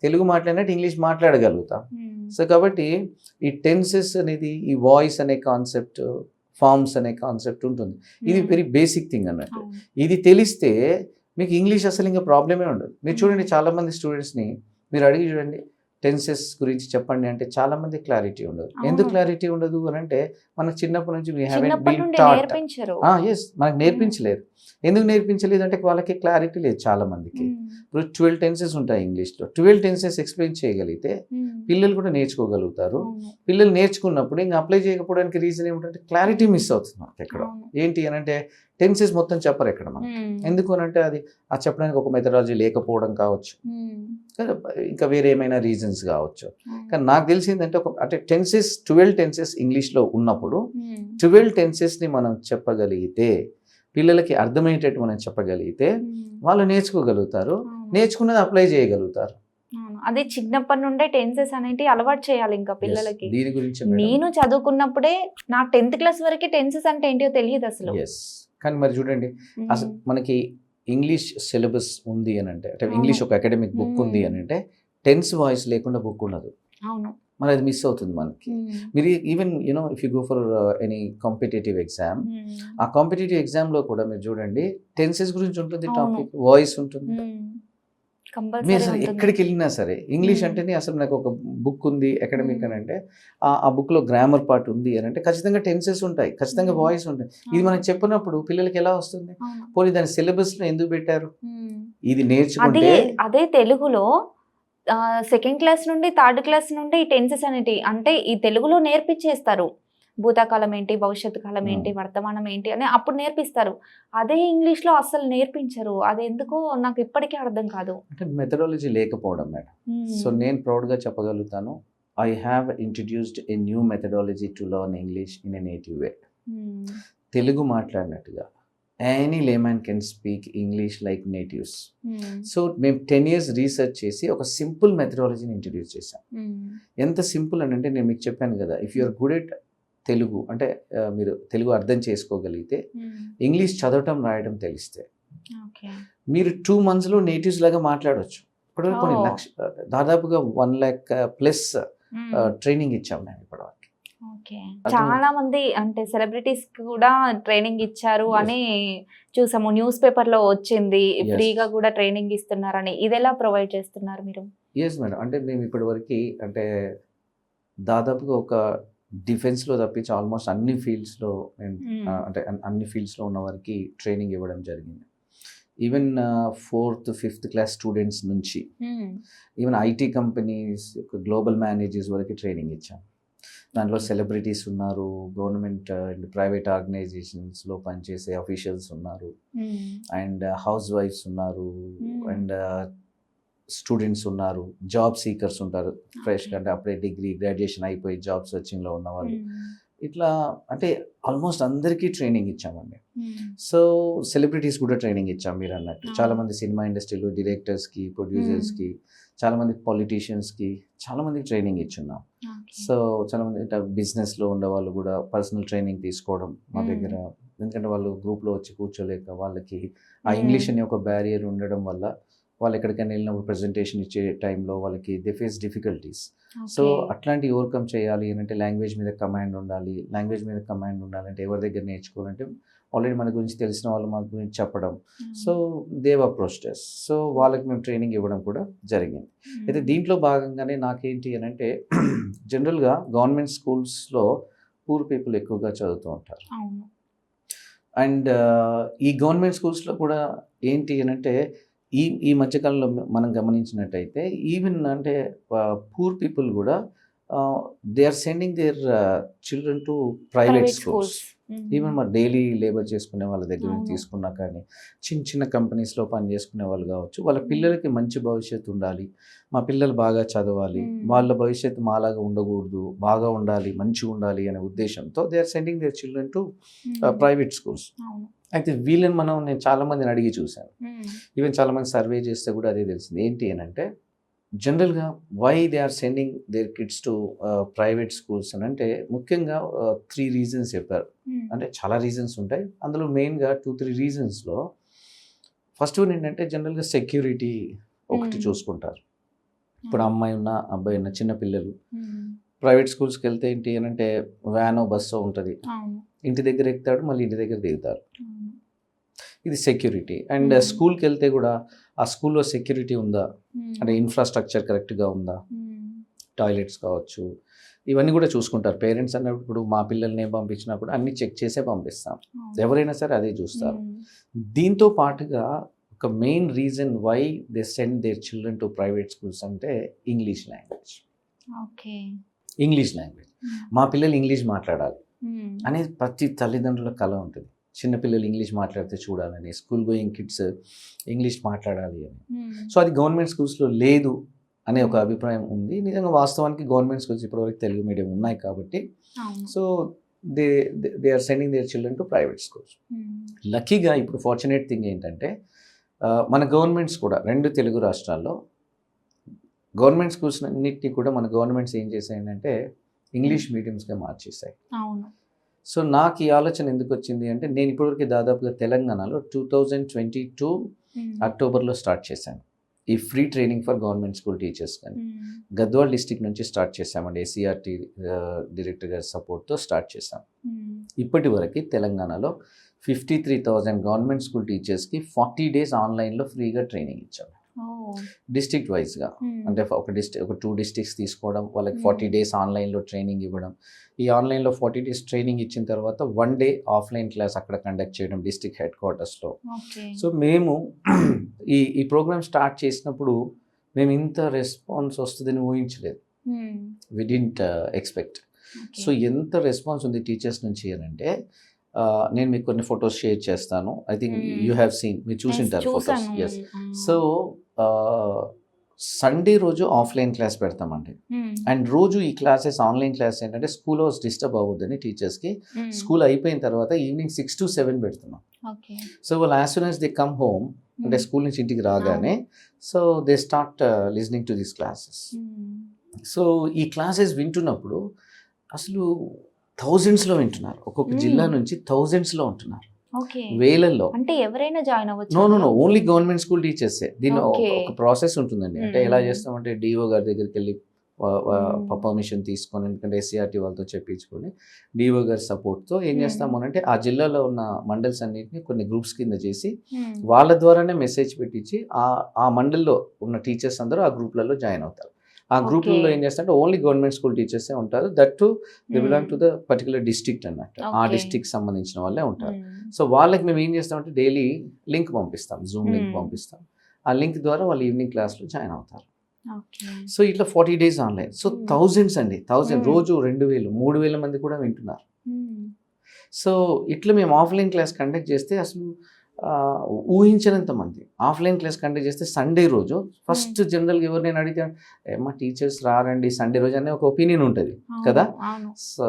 తెలుగు మాట్లాడినట్టు ఇంగ్లీష్ మాట్లాడగలుగుతాం. సో కాబట్టి ఈ టెన్సెస్ అనేది, ఈ వాయిస్ అనే కాన్సెప్ట్, ఫార్మ్స్ అనే కాన్సెప్ట్ ఉంటుంది. ఇది వెరీ బేసిక్ థింగ్ అన్నట్టు. ఇది తెలిస్తే మీకు ఇంగ్లీష్ అసలు ఇంకా ప్రాబ్లమే ఉండదు. మీరు చూడండి, చాలామంది స్టూడెంట్స్ని మీరు అడిగి చూడండి, టెన్సెస్ గురించి చెప్పండి అంటే చాలా మంది క్లారిటీ ఉండదు. ఎందుకు క్లారిటీ ఉండదు అని అంటే, మనకు చిన్నప్పటి నుంచి మనకు నేర్పించలేదు. ఎందుకు నేర్పించలేదు అంటే వాళ్ళకి క్లారిటీ లేదు చాలా మందికి. ఇప్పుడు 12 టెన్సెస్ ఉంటాయి ఇంగ్లీష్లో, 12 టెన్సెస్ ఎక్స్ప్లెయిన్ చేయగలిగితే పిల్లలు కూడా నేర్చుకోగలుగుతారు. పిల్లలు నేర్చుకున్నప్పుడు ఇంకా అప్లై చేయకపోవడానికి రీజన్ ఏమిటంటే క్లారిటీ మిస్ అవుతుంది మనకి ఎక్కడ. ఏంటి అని అంటే టెన్సెస్ మొత్తం చెప్పరు ఎక్కడ మనం. ఎందుకు అని అంటే అది చెప్పడానికి ఒక మెథడాలజీ లేకపోవడం కావచ్చు, ఇంకా వేరే ఏమైనా రీజన్స్ కావచ్చు. కానీ నాకు తెలిసిందంటే అంటే 12 టెన్సెస్ ఇంగ్లీష్లో ఉన్నప్పుడు 12 టెన్సెస్ని మనం చెప్పగలిగితే, పిల్లలకి అర్థమయ్యేటట్టు మనం చెప్పగలిగితే వాళ్ళు నేర్చుకోగలుగుతారు, నేర్చుకున్నది అప్లై చేయగలుగుతారు. అదే చిన్నప్పటి నుండే టెన్సెస్ అనేవి అలవాటు చేయాలి ఇంకా పిల్లలకి. దీని గురించి నేను చదువుకున్నప్పుడే నా 10th క్లాస్ వరకు టెన్సెస్ అంటే ఏంటో తెలియదు అసలు. కానీ మరి చూడండి, అసలు మనకి ఇంగ్లీష్ సిలబస్ ఉంది అని అంటే ఇంగ్లీష్ ఒక అకాడమిక్ బుక్ ఉంది అని అంటే టెన్స్ వాయిస్ లేకుండా బుక్ ఉండదు. మరి అది మిస్ అవుతుంది మనకి. మీరు even if you go for any competitive exam, ఆ కాంపిటేటివ్ ఎగ్జామ్లో కూడా మీరు చూడండి టెన్సెస్ గురించి ఉంటుంది, టాపిక్ వాయిస్ ఉంటుంది. మీరు అసలు ఎక్కడికి వెళ్ళినా సరే ఇంగ్లీష్ అంటేనే అసలు నాకు ఒక బుక్ ఉంది అకాడమిక్ అని అంటే ఆ బుక్లో గ్రామర్ పార్ట్ ఉంది అని అంటే ఖచ్చితంగా టెన్సెస్ ఉంటాయి, ఖచ్చితంగా వాయిస్ ఉంటాయి. ఇది మనకు చెప్పినప్పుడు పిల్లలకి ఎలా వస్తుంది? పోనీ దాని సిలబస్లో ఎందుకు పెట్టారు? ఇది నేర్చుకుంటే అదే తెలుగులో 2nd క్లాస్ నుండి 3rd క్లాస్ నుండి ఈ టెన్సెస్ అనేటివి అంటే ఈ తెలుగులో నేర్పించేస్తారు. భూతకాలం ఏంటి, భవిష్యత్తు కాలం ఏంటి, వర్తమానం ఏంటి అని అప్పుడు నేర్పిస్తారు. అదే ఇంగ్లీష్లో అస్సలు నేర్పించరు. అది ఎందుకో నాకు ఇప్పటికీ అర్థం కాదు. అంటే మెథడాలజీ లేకపోవడం మేడం. సో నేను ప్రౌడ్గా చెప్పగలుగుతాను, I have introduced a new methodology to learn English in a native way. Telugu మాట్లాడినట్టుగా any layman can speak English like natives. So మేము 10 years రీసెర్చ్ చేసి ఒక సింపుల్ మెథడాలజీని ఇంట్రడ్యూస్ చేశాం. ఎంత సింపుల్ అని అంటే నేను మీకు చెప్పాను కదా, if you're good at Telugu అంటే మీరు తెలుగు అర్థం చేసుకోగలిగితే, ఇంగ్లీష్ చదవటం రాయడం తెలిస్తే మీరు 2 monthsలో నేటివ్స్ లాగా మాట్లాడవచ్చు. ఇప్పటివరకు కొన్ని దాదాపుగా 1 lakh plus ట్రైనింగ్ ఇచ్చాం మేము ఇప్పటివరకు. చాలా మంది అంటే సెలబ్రిటీస్ కూడా ట్రైనింగ్ ఇచ్చారు అని చూసాము, న్యూస్ పేపర్లో వచ్చింది. ఫ్రీగా కూడా ట్రైనింగ్ ఇస్తున్నారని. ఇది ఎలా ప్రొవైడ్ చేస్తున్నారు మీరు? ఎస్ మేడం, అంటే మేము ఇప్పటివరకు అంటే దాదాపుగా ఒక డిఫెన్స్లో తప్పించి ఆల్మోస్ట్ అన్ని ఫీల్డ్స్లో అంటే అన్ని ఫీల్డ్స్లో ఉన్న వారికి ట్రైనింగ్ ఇవ్వడం జరిగింది. Even 4th 5th class students నుంచి even IT companies global managers వరకు ట్రైనింగ్ ఇచ్చాం. దాంట్లో సెలబ్రిటీస్ ఉన్నారు, గవర్నమెంట్ అండ్ ప్రైవేట్ ఆర్గనైజేషన్స్లో పనిచేసే అఫీషియల్స్ ఉన్నారు, అండ్ హౌస్ వైఫ్స్ ఉన్నారు, అండ్ స్టూడెంట్స్ ఉన్నారు, జాబ్ సీకర్స్ ఉంటారు, ఫ్రెష్గా అంటే అప్పుడే డిగ్రీ గ్రాడ్యుయేషన్ అయిపోయి జాబ్ సర్చింగ్లో ఉన్న వాళ్ళు. ఇట్లా అంటే ఆల్మోస్ట్ అందరికీ ట్రైనింగ్ ఇచ్చామండి. సో సెలబ్రిటీస్ కూడా ట్రైనింగ్ ఇచ్చాం మీరు అన్నట్టు. చాలామంది సినిమా ఇండస్ట్రీలో డైరెక్టర్స్కి, ప్రొడ్యూసర్స్కి, చాలామంది పొలిటీషియన్స్కి చాలామందికి ట్రైనింగ్ ఇచ్చున్నాం. సో చాలామంది ఇట్లా బిజినెస్లో ఉండే వాళ్ళు కూడా పర్సనల్ ట్రైనింగ్ తీసుకోవడం మా దగ్గర. ఎందుకంటే వాళ్ళు గ్రూప్లో వచ్చి కూర్చోలేక వాళ్ళకి ఆ ఇంగ్లీష్ అనే ఒక బ్యారియర్ ఉండడం వల్ల వాళ్ళు ఎక్కడికైనా వెళ్ళినప్పుడు ప్రజెంటేషన్ ఇచ్చే టైంలో వాళ్ళకి దే ఫేస్ డిఫికల్టీస్. సో అట్లాంటి ఓవర్కమ్ చేయాలి అని అంటే లాంగ్వేజ్ మీద కమాండ్ ఉండాలి. లాంగ్వేజ్ మీద కమాండ్ ఉండాలంటే ఎవరి దగ్గర నేర్చుకోవాలంటే ఆల్రెడీ మన గురించి తెలిసిన వాళ్ళు మన గురించి చెప్పడం. So Dev approached. సో వాళ్ళకి మేము ట్రైనింగ్ ఇవ్వడం కూడా జరిగింది. అయితే దీంట్లో భాగంగానే నాకేంటి అని అంటే జనరల్గా గవర్నమెంట్ స్కూల్స్లో పూర్ పీపుల్ ఎక్కువగా చదువుతూ ఉంటారు. అండ్ ఈ గవర్నమెంట్ స్కూల్స్లో కూడా ఏంటి అని అంటే ఈ మధ్యకాలంలో మనం గమనించినట్టయితే ఈవెన్ అంటే పూర్ పీపుల్ కూడా they are sending their children to private schools. Even మరి డైలీ లేబర్ చేసుకునే వాళ్ళ దగ్గర నుంచి తీసుకున్నా కానీ చిన్న చిన్న కంపెనీస్లో పని చేసుకునే వాళ్ళు కావచ్చు, వాళ్ళ పిల్లలకి మంచి భవిష్యత్తు ఉండాలి, మా పిల్లలు బాగా చదవాలి, వాళ్ళ భవిష్యత్తు మాలాగా ఉండకూడదు, బాగా ఉండాలి, మంచిగా ఉండాలి అనే ఉద్దేశంతో they are sending their children to private schools. అయితే వీళ్ళని నేను చాలామందిని అడిగి చూశాను. ఈవెన్ చాలామంది సర్వే చేస్తే కూడా అదే తెలిసింది. ఏంటి అని అంటే జనరల్గా why they are sending their kids to private schools అని అంటే ముఖ్యంగా 3 రీజన్స్ చెప్పారు. అంటే చాలా రీజన్స్ ఉంటాయి, అందులో మెయిన్గా 2-3 రీజన్స్లో ఫస్ట్ వన్ ఏంటంటే జనరల్గా సెక్యూరిటీ ఒకటి చూసుకుంటారు. ఇప్పుడు అమ్మాయి ఉన్న అబ్బాయి ఉన్న చిన్న పిల్లలు ప్రైవేట్ స్కూల్స్కి వెళ్తే ఏంటి అని అంటే వ్యానో బస్సో ఉంటుంది, ఇంటి దగ్గర ఎక్కుతాడు మళ్ళీ ఇంటి దగ్గర దిగుతారు, ఇది సెక్యూరిటీ. అండ్ స్కూల్కి వెళ్తే కూడా ఆ స్కూల్లో సెక్యూరిటీ ఉందా అంటే ఇన్ఫ్రాస్ట్రక్చర్ కరెక్ట్గా ఉందా, టాయిలెట్స్ కావచ్చు, ఇవన్నీ కూడా చూసుకుంటారు పేరెంట్స్. అన్నప్పుడు మా పిల్లల్ని ఏం పంపించినా కూడా అన్ని చెక్ చేసే పంపిస్తాం, ఎవరైనా సరే అదే చూస్తారు. దీంతో పాటుగా ఒక main reason why they send their children to private schools అంటే ఇంగ్లీష్ లాంగ్వేజ్. ఇంగ్లీష్ లాంగ్వేజ్, మా పిల్లలు ఇంగ్లీష్ మాట్లాడాలి అనేది ప్రతి తల్లిదండ్రుల కల ఉంటుంది. చిన్నపిల్లలు ఇంగ్లీష్ మాట్లాడితే చూడాలని, స్కూల్ గోయింగ్ కిడ్స్ ఇంగ్లీష్ మాట్లాడాలి అని. సో అది గవర్నమెంట్ స్కూల్స్లో లేదు అనే ఒక అభిప్రాయం ఉంది. నిజంగా వాస్తవానికి గవర్నమెంట్ స్కూల్స్ ఇప్పటివరకు తెలుగు మీడియం ఉన్నాయి కాబట్టి so they are sending their children to private schools. లక్కీగా ఇప్పుడు ఫార్చునేట్ థింగ్ ఏంటంటే మన గవర్నమెంట్స్ కూడా 2 తెలుగు రాష్ట్రాల్లో గవర్నమెంట్ స్కూల్స్ అన్నింటినీ కూడా మన గవర్నమెంట్స్ ఏం చేశాయంటే ఇంగ్లీష్ మీడియంస్గా మార్చేశాయి. సో నాకు ఈ ఆలోచన ఎందుకు వచ్చింది అంటే నేను ఇప్పటివరకు దాదాపుగా తెలంగాణలో 2022 అక్టోబర్లో స్టార్ట్ చేశాను ఈ free training for government school teachers. కానీ గద్వాల్ డిస్టిక్ నుంచి స్టార్ట్ చేశామండి, ఏసీఆర్టీ డైరెక్టర్ గారి సపోర్ట్తో స్టార్ట్ చేశాం. ఇప్పటి వరకు తెలంగాణలో 53,000 గవర్నమెంట్ స్కూల్ టీచర్స్కి 40 days ఆన్లైన్లో ఫ్రీగా ట్రైనింగ్ ఇచ్చాము. డిస్ట్రిక్ట్ వైజ్గా అంటే ఒక 2 districts తీసుకోవడం, వాళ్ళకి 40 days ఆన్లైన్లో ట్రైనింగ్ ఇవ్వడం. ఈ ఆన్లైన్లో 40 days ట్రైనింగ్ ఇచ్చిన తర్వాత 1 day ఆఫ్లైన్ క్లాస్ అక్కడ కండక్ట్ చేయడం డిస్ట్రిక్ట్ హెడ్ క్వార్టర్స్లో. సో మేము ఈ ప్రోగ్రామ్ స్టార్ట్ చేసినప్పుడు మేము ఇంత రెస్పాన్స్ వస్తుందని ఊహించలేదు, వి డిడ్ంట్ ఎక్స్పెక్ట్. సో ఎంత రెస్పాన్స్ ఉంది టీచర్స్ నుంచి అని అంటే నేను మీకు కొన్ని ఫొటోస్ షేర్ చేస్తాను. I think you have seen, మీరు చూసింటారు ఫొటోస్. ఎస్. సో సండే రోజు ఆఫ్లైన్ క్లాస్ పెడతామండి. అండ్ రోజు ఈ క్లాసెస్ ఆన్లైన్ క్లాస్ ఏంటంటే స్కూల్ హౌస్ డిస్టర్బ్ అవ్వద్దని టీచర్స్కి స్కూల్ అయిపోయిన తర్వాత ఈవినింగ్ 6 to 7 పెడుతున్నాం. సో వాళ్ళు as soon as they come home అంటే స్కూల్ నుంచి ఇంటికి రాగానే so they start listening to these classes. So ఈ క్లాసెస్ వింటున్నప్పుడు అసలు థౌజండ్స్లో వింటున్నారు, ఒక్కొక్క జిల్లా నుంచి థౌజండ్స్లో ఉంటున్నారు, వేలల్లో. అంటే ఎవరైనా జాయిన్ అవ్వచ్చు? నో ఓన్లీ గవర్నమెంట్ స్కూల్ టీచర్సే. దీని ఒక ప్రాసెస్ ఉంటుందండి. అంటే ఎలా చేస్తామంటే డిఓ గారి దగ్గరికి వెళ్ళి పర్మిషన్ తీసుకొని, ఎందుకంటే ఎస్సీఆర్టీ వాళ్ళతో చెప్పించుకొని డిఓ గారి సపోర్ట్తో ఏం చేస్తాము అంటే ఆ జిల్లాలో ఉన్న మండల్స్ అన్నింటినీ కొన్ని గ్రూప్స్ కింద చేసి వాళ్ళ ద్వారానే మెసేజ్ పెట్టించి ఆ మండల్లో ఉన్న టీచర్స్ అందరూ ఆ గ్రూప్లలో జాయిన్ అవుతారు. ఆ గ్రూప్లలో ఏం చేస్తారంటే ఓన్లీ గవర్నమెంట్ స్కూల్ టీచర్సే ఉంటారు, that to they belong to the particular district అన్నట్టు, ఆ డిస్ట్రిక్ట్ సంబంధించిన వాళ్ళే ఉంటారు. సో వాళ్ళకి మేము ఏం చేస్తామంటే డైలీ లింక్ పంపిస్తాం, జూమ్ లింక్ పంపిస్తాం. ఆ లింక్ ద్వారా వాళ్ళు ఈవినింగ్ క్లాస్లో జాయిన్ అవుతారు. ఓకే. సో ఇట్లా 40 days ఆన్లైన్. సో థౌజండ్స్ అండి, రోజు 2000 3000 మంది కూడా వింటున్నారు. సో ఇట్లా మేము ఆఫ్లైన్ క్లాస్ కండక్ట్ చేస్తే అసలు ఊహించినంత మంది ఆఫ్లైన్ క్లాస్ కండక్ట్ చేస్తే సండే రోజు ఫస్ట్ జనరల్గా ఎవరు నేను అడిగితే ఏమో టీచర్స్ రారండి సండే రోజు అనే ఒక ఒపీనియన్ ఉంటుంది కదా. సో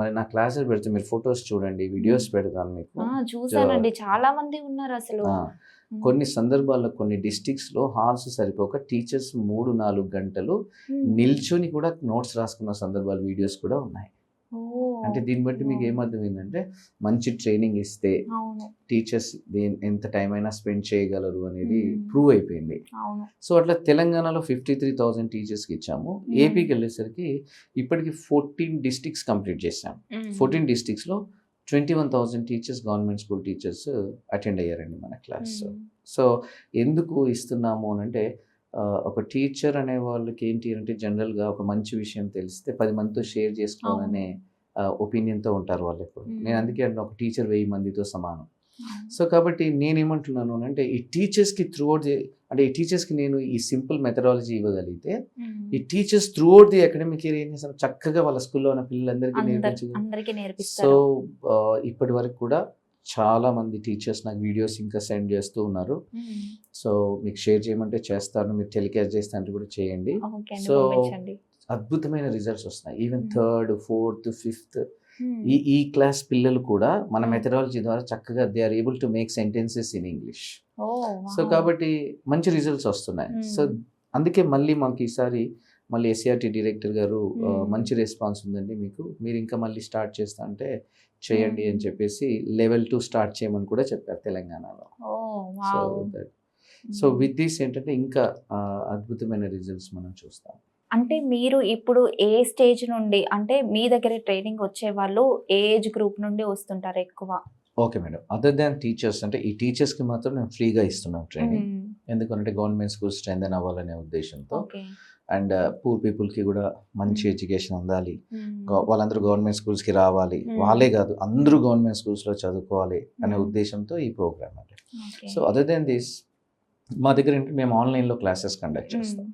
మరి నా క్లాసెస్ పెడితే మీరు ఫొటోస్ చూడండి, వీడియోస్ పెడతాను మీకు. చూసానండి, చాలా మంది ఉన్నారు అసలు. కొన్ని సందర్భాల్లో కొన్ని డిస్ట్రిక్ట్స్లో హాల్స్ సరిపోక టీచర్స్ 3-4 గంటలు నిల్చొని కూడా నోట్స్ రాసుకున్న సందర్భాలు వీడియోస్ కూడా ఉన్నాయి. అంటే దీన్ని బట్టి మీకు ఏమర్థమైందంటే మంచి ట్రైనింగ్ ఇస్తే టీచర్స్ ఎంత టైం అయినా స్పెండ్ చేయగలరు అనేది ప్రూవ్ అయిపోయింది. సో అట్లా తెలంగాణలో 53,000 టీచర్స్కి ఇచ్చాము. ఏపీకి వెళ్ళేసరికి ఇప్పటికి 14 districts కంప్లీట్ చేశాం. 14 districtsలో 21,000 teachers, government school teachers attend అయ్యారండి మన క్లాస్. సో ఎందుకు ఇస్తున్నాము అని అంటే ఒక టీచర్ అనే వాళ్ళకి ఏంటి అంటే జనరల్గా ఒక మంచి విషయం తెలిస్తే 10 మందితో షేర్ చేసుకోవాలనే ఒపీనియన్తో ఉంటారు వాళ్ళు ఎప్పుడు. నేను అందుకే అంటే ఒక టీచర్ 1000 మందితో సమానం. సో కాబట్టి నేనేమంటున్నాను అంటే ఈ టీచర్స్కి అంటే ఈ టీచర్స్కి నేను ఈ సింపుల్ మెథడాలజీ ఇవ్వగలిగితే ఈ teachers throughout the academic year ఏం చేస్తారు, చక్కగా వాళ్ళ స్కూల్లో ఉన్న పిల్లలందరికీ నేర్పించగలరు. సో ఇప్పటి వరకు కూడా చాలా మంది టీచర్స్ నాకు వీడియోస్ ఇంకా సెండ్ చేస్తూ ఉన్నారు. సో మీకు షేర్ చేయమంటే చేస్తాను, మీరు టెలికాస్ట్ చేస్తే అంటే కూడా చేయండి. సో అద్భుతమైన రిజల్ట్స్ వస్తున్నాయి. ఈవెన్ 3rd, 4th, 5th ఈ క్లాస్ పిల్లలు కూడా మన మెథడాలజీ ద్వారా చక్కగా they are able to make sentences in English. So కాబట్టి మంచి రిజల్ట్స్ వస్తున్నాయి. సో అందుకే మళ్ళీ మాకు ఈసారి మళ్ళీ ఎస్సీఆర్టీ డైరెక్టర్ గారు మంచి రెస్పాన్స్ ఉందండి మీకు, మీరు ఇంకా మళ్ళీ స్టార్ట్ చేస్తా అంటే చేయండి అని చెప్పేసి Level 2 స్టార్ట్ చేయమని కూడా చెప్పారు తెలంగాణలో. సో విత్ దిస్ ఏంటంటే ఇంకా అద్భుతమైన రిజల్ట్స్ మనం చూస్తాం. అంటే మీరు ఇప్పుడు ఏ స్టేజ్ నుండి, అంటే మీ దగ్గర ట్రైనింగ్ వచ్చే వాళ్ళు ఏ ఏజ్ గ్రూప్ నుండి వస్తుంటారు ఎక్కువ? Okay madam, other than teachers అంటే ఈ టీచర్స్కి మాత్రం మేము ఫ్రీగా ఇస్తున్నాం ట్రైనింగ్. ఎందుకంటే గవర్నమెంట్ స్కూల్స్ స్ట్రెంథెన్ అవ్వాలనే ఉద్దేశంతో, అండ్ పూర్ పీపుల్కి కూడా మంచి ఎడ్యుకేషన్ అందాలి, వాళ్ళందరూ గవర్నమెంట్ స్కూల్స్కి రావాలి, వాళ్ళే కాదు అందరూ గవర్నమెంట్ స్కూల్స్లో చదువుకోవాలి అనే ఉద్దేశంతో ఈ ప్రోగ్రామ్ అంటే. సో అదర్ దెన్ దిస్ మా దగ్గర ఏంటి మేము ఆన్లైన్లో క్లాసెస్ కండక్ట్ చేస్తాం.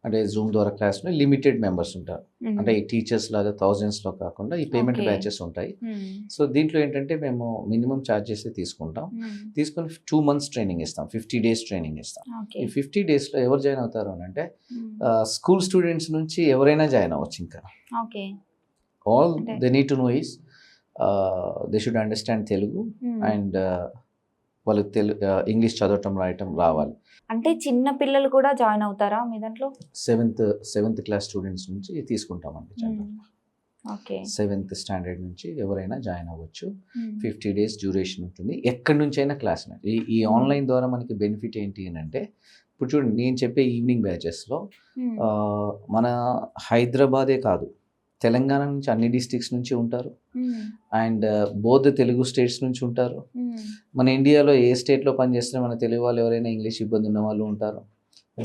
అంటే జూమ్ ద్వారా క్లాస్లో లిమిటెడ్ మెంబర్స్ ఉంటారు. అంటే ఈ టీచర్స్ లాగా థౌజండ్స్లో కాకుండా ఈ పేమెంట్ బ్యాచెస్ ఉంటాయి. సో దీంట్లో ఏంటంటే మేము మినిమం ఛార్జ్ చేసి తీసుకుంటాం. తీసుకొని 2 months ట్రైనింగ్ ఇస్తాం, 50 days ట్రైనింగ్ ఇస్తాం. ఈ 50 daysలో ఎవరు జాయిన్ అవుతారు అని అంటే స్కూల్ స్టూడెంట్స్ నుంచి ఎవరైనా జాయిన్ అవ్వచ్చు. ఇంకా all they need to no is they should understand Telugu and వాళ్ళు ఇంగ్లీష్ చదవటం రాయటం రావాలి. అంటే చిన్న పిల్లలు కూడా జాయిన్ అవుతారా మీ దాంట్లో? 7th class స్టూడెంట్స్ నుంచి తీసుకుంటామండి. 7th standard నుంచి ఎవరైనా జాయిన్ అవ్వచ్చు. 50 days డ్యూరేషన్ ఉంటుంది. ఎక్కడి నుంచి అయినా క్లాస్. ఈ ఆన్లైన్ ద్వారా మనకి బెనిఫిట్ ఏంటి అని అంటే ఇప్పుడు చూడండి, నేను చెప్పే ఈవినింగ్ బ్యాచెస్లో మన హైదరాబాదే కాదు తెలంగాణ నుంచి అన్ని డిస్ట్రిక్ట్స్ నుంచి ఉంటారు, అండ్ బోత్ తెలుగు స్టేట్స్ నుంచి ఉంటారు. మన ఇండియాలో ఏ స్టేట్లో పనిచేస్తున్నా మన తెలుగు వాళ్ళు ఎవరైనా ఇంగ్లీష్ ఇబ్బంది ఉన్న వాళ్ళు ఉంటారు.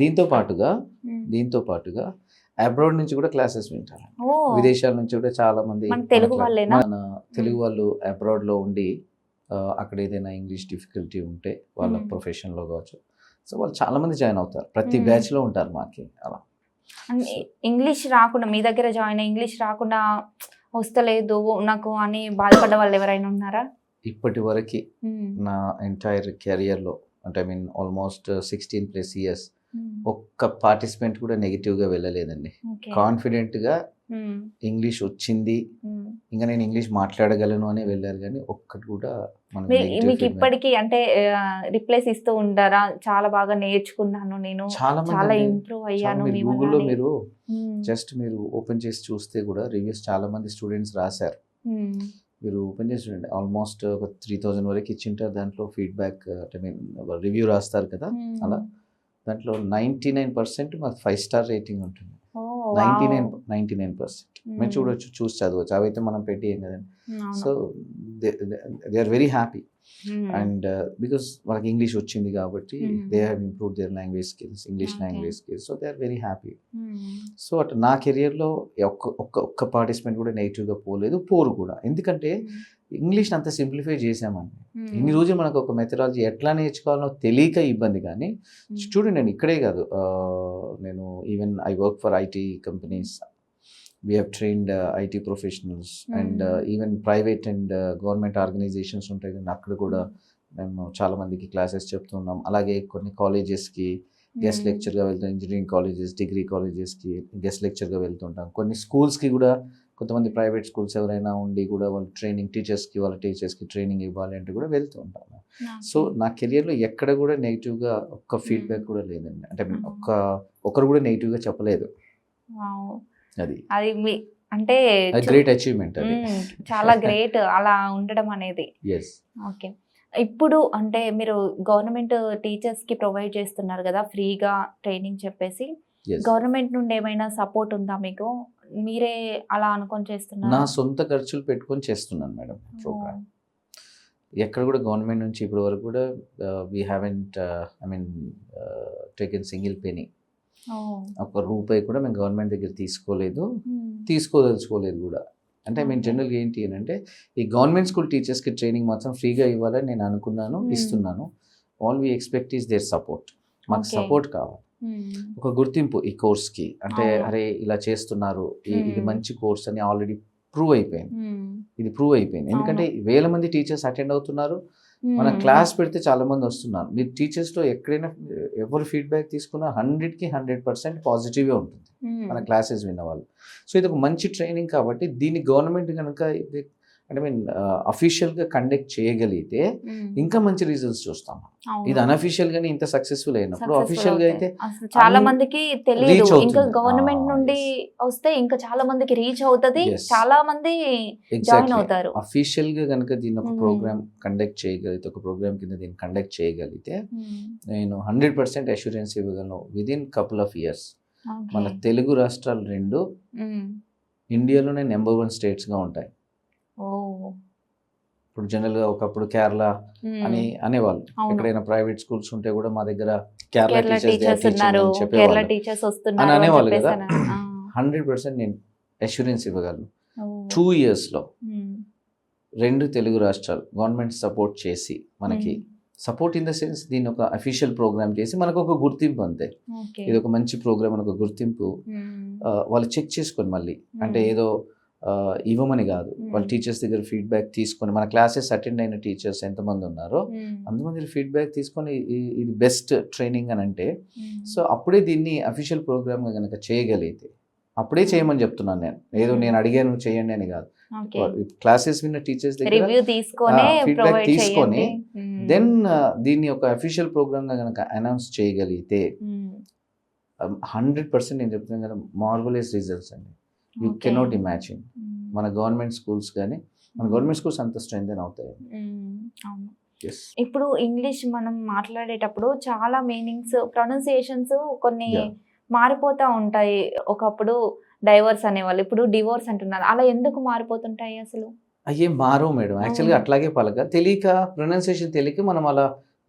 దీంతో పాటుగా అబ్రాడ్ నుంచి కూడా క్లాసెస్ వింటారు. విదేశాల నుంచి కూడా చాలా మంది మన తెలుగు వాళ్ళు అబ్రాడ్లో ఉండి అక్కడ ఏదైనా ఇంగ్లీష్ డిఫికల్టీ ఉంటే వాళ్ళ ప్రొఫెషన్లో కావచ్చు, సో వాళ్ళు చాలా మంది జాయిన్ అవుతారు. ప్రతి బ్యాచ్లో ఉంటారు మాకి. అలా ఇంగ్లీష్ రాకుండా మీ దగ్గర జాయిన్ అయ్యి ఇంగ్లీష్ రాకుండా వస్తలేదు నాకు అని బాధపడ్డ వాళ్ళు ఎవరైనా ఉన్నారా? ఇప్పటి వరకు నా ఎంటైర్ కెరియర్లో అంటే ఐ మీన్ ఆల్మోస్ట్ 16+ years ఒక్క పార్టిసిపెంట్ కూడా నెగిటివ్గా వెళ్ళలేదండి. కాన్ఫిడెంట్గా ఇంగ్లీష్ వచ్చింది, ఇంకా నేను ఇంగ్లీష్ మాట్లాడగలను అని వెళ్ళారు. కానీ ఒక్కటి కూడా మీకు ఇప్పటికీ అంటే రిప్లైస్ ఇస్తూ ఉంటారా? చాలా బాగా నేర్చుకున్నాను, నేను చాలా ఇంప్రూవ్ అయ్యాను. గూగుల్లో మీరు జస్ట్ మీరు ఓపెన్ చేసి చూస్తే కూడా రివ్యూస్ చాలా మంది స్టూడెంట్స్ రాశారు. మీరు ఓపెన్ చేసి చూడండి, ఆల్మోస్ట్ ఒక 3000 వరకు ఇచ్చింటారు. దాంట్లో ఫీడ్బ్యాక్ ఐ మీన్ రివ్యూ రాస్తారు కదా, అలా దాంట్లో 99% మాకు 5 star రేటింగ్ ఉంటుంది. 99% మీరు చూసి చదవచ్చు. అవైతే మనం పెట్టేయం కదండి. So they are very happy and because వాళ్ళకి ఇంగ్లీష్ వచ్చింది కాబట్టి they have improved their language skills, English language skills. So they are very happy. So అటు నా కెరియర్లో ఒక్క పార్టిసిపెంట్ కూడా నెగిటివ్గా పోలేదు, పోరు కూడా. ఎందుకంటే ఇంగ్లీష్ అంత సింప్లిఫై చేసామండి. ఇన్ని రోజులు మనకు ఒక మెథడాలజీ ఎట్లా నేర్చుకోవాలో తెలియక ఇబ్బంది. కానీ చూడండి, నేను ఇక్కడే కాదు, నేను even I work for IT companies. We have trained IT professionals and even private and government organisations ఉంటాయి కానీ అక్కడ కూడా మేము చాలా మందికి క్లాసెస్ చెప్తున్నాం. అలాగే కొన్ని కాలేజెస్కి గెస్ట్ లెక్చర్గా వెళ్తాం, ఇంజనీరింగ్ కాలేజెస్, డిగ్రీ కాలేజెస్కి గెస్ట్ లెక్చర్గా వెళ్తుంటాం. కొన్ని స్కూల్స్కి కూడా కొంతమంది ప్రైవేట్ స్కూల్స్ ఎవరైనా ఉండి కూడా వాళ్ళు ట్రైనింగ్ వాళ్ళ టీచర్స్కి ట్రైనింగ్ ఇవ్వాలి అంటే కూడా వెళ్తూ ఉంటాము. సో నా కెరియర్లో ఎక్కడ కూడా నెగిటివ్గా ఒక్క ఫీడ్బ్యాక్ కూడా లేదండి. అంటే ఒకరు కూడా నెగిటివ్గా చెప్పలేదు. అది మీ అంటే గ్రేట్ అచీవ్మెంట్, అది చాలా గ్రేట్ అలా ఉండడం అనేది. ఎస్. ఓకే, ఇప్పుడు అంటే మీరు గవర్నమెంట్ టీచర్స్కి ప్రొవైడ్ చేస్తున్నారు కదా ఫ్రీగా ట్రైనింగ్ చెప్పేసి, గవర్నమెంట్ నుండి ఏమైనా సపోర్ట్ ఉందా మీకు? మీరే అలా అనుకొని చేస్తున్నారు? నా సొంత ఖర్చులు పెట్టుకొని చేస్తున్నాను మేడం ప్రోగ్రామ్. ఎక్కడ కూడా గవర్నమెంట్ నుంచి ఇప్పటి వరకు కూడా we haven't taken single penny. ఒక రూపాయి కూడా మేము గవర్నమెంట్ దగ్గర తీసుకోదలుచుకోలేదు కూడా. అంటే మేము జనరల్గా ఏంటి అని అంటే ఈ గవర్నమెంట్ స్కూల్ టీచర్స్కి ట్రైనింగ్ మాత్రం ఫ్రీగా ఇవ్వాలని నేను అనుకున్నాను, ఇస్తున్నాను. All we expect is their support. మాకు సపోర్ట్ కావాలి, ఒక గుర్తింపు ఈ కోర్స్కి. అంటే అరే ఇలా చేస్తున్నారు, ఇది మంచి కోర్స్ అని ఆల్రెడీ ప్రూవ్ అయిపోయింది. ఇది ప్రూవ్ అయిపోయింది ఎందుకంటే వేల మంది టీచర్స్ అటెండ్ అవుతున్నారు. మన క్లాస్ పెడితే చాలా మంది వస్తున్నారు. మీరు టీచర్స్లో ఎక్కడైనా ఎవరు ఫీడ్బ్యాక్ తీసుకున్నా 100కి 100% పాజిటివ్గా ఉంటుంది మన క్లాసెస్ విన్న వాళ్ళు. సో ఇది ఒక మంచి ట్రైనింగ్ కాబట్టి దీన్ని గవర్నమెంట్ కనుక అఫీషియల్గా కండక్ట్ చేయగలిగితే ఇంకా మంచి రిజల్ట్స్ చూస్తాం. ఇది అన్అఫీషియల్గానే ఇంత సక్సెస్ఫుల్ అయినప్పుడు అఫీషియల్గా అయితే చాలా మందికి తెలియదు. ఇంకా గవర్నమెంట్ నుండి వస్తే ఇంకా చాలా మందికి రీచ్ అవుతుంది, చాలా మంది జాయిన్ అవుతారు. అఫీషియల్గా కనుక దీన్ని ఒక ప్రోగ్రామ్ కండక్ట్ చేయగలిగితే, ఒక ప్రోగ్రామ్ కింద దీన్ని కండక్ట్ చేయగలిగితే నేను 100% అష్యూరెన్స్ ఇవ్వగలను. విదిన్ కపుల్ ఆఫ్ ఇయర్స్ మన తెలుగు రాష్ట్రాలు 2 ఇండియాలోనే నెంబర్ 1 స్టేట్స్గా ఉంటాయి. ఇప్పుడు జనరల్గా ఒకప్పుడు కేరళ అని అనేవాళ్ళు. ఎక్కడైనా ప్రైవేట్ స్కూల్స్ ఉంటే కూడా మా దగ్గర కేరళ టీచర్స్ అని అనేవాళ్ళు కదా. 100% నేను అష్యూరెన్స్ ఇవ్వగలను. 2 yearsలో 2 తెలుగు రాష్ట్రాలు గవర్నమెంట్ సపోర్ట్ చేసి, మనకి సపోర్ట్ ఇన్ ద సెన్స్ దీన్ని ఒక అఫీషియల్ ప్రోగ్రామ్ చేసి మనకు ఒక గుర్తింపు, అంతే. ఇది ఒక మంచి ప్రోగ్రామ్ అని ఒక గుర్తింపు వాళ్ళు చెక్ చేసుకొని మళ్ళీ, అంటే ఏదో ఇవ్వమని కాదు, వాళ్ళ టీచర్స్ దగ్గర ఫీడ్బ్యాక్ తీసుకొని, మన క్లాసెస్ అటెండ్ అయిన టీచర్స్ ఎంతమంది ఉన్నారో అంతమంది ఫీడ్బ్యాక్ తీసుకొని ఇది బెస్ట్ ట్రైనింగ్ అని అంటే, సో అప్పుడే దీన్ని అఫీషియల్ ప్రోగ్రామ్గా కనుక చేయగలిగితే అప్పుడే చేయమని చెప్తున్నాను నేను. ఏదో నేను అడిగాను చేయండి అని కాదు. క్లాసెస్ విన్న టీచర్స్ దగ్గర ఫీడ్బ్యాక్ తీసుకొని దెన్ దీన్ని ఒక అఫీషియల్ ప్రోగ్రామ్గా కనుక అనౌన్స్ చేయగలిగితే 100% నేను చెప్తున్నాను కదా, మార్వలస్ రిజల్ట్స్ అండి. You cannot imagine. మన గవర్నమెంట్ స్కూల్స్ కానీ, మన గవర్నమెంట్ స్కూల్స్ అంత స్ట్రెంగ్ అవుతాయి. ఇప్పుడు ఇంగ్లీష్ మనం మాట్లాడేటప్పుడు చాలా మీనింగ్స్, ప్రొనౌన్సియేషన్స్ కొన్ని మారిపోతూ ఉంటాయి. ఒకప్పుడు డైవర్స్ అనేవాళ్ళు, ఇప్పుడు డివోర్స్ అంటున్నారు. అలా ఎందుకు మారిపోతుంటాయి అసలు? అయ్యే మారవు మేడం, యాక్చువల్గా అట్లాగే తెలియక, ప్రొనౌన్సియేషన్ తెలియక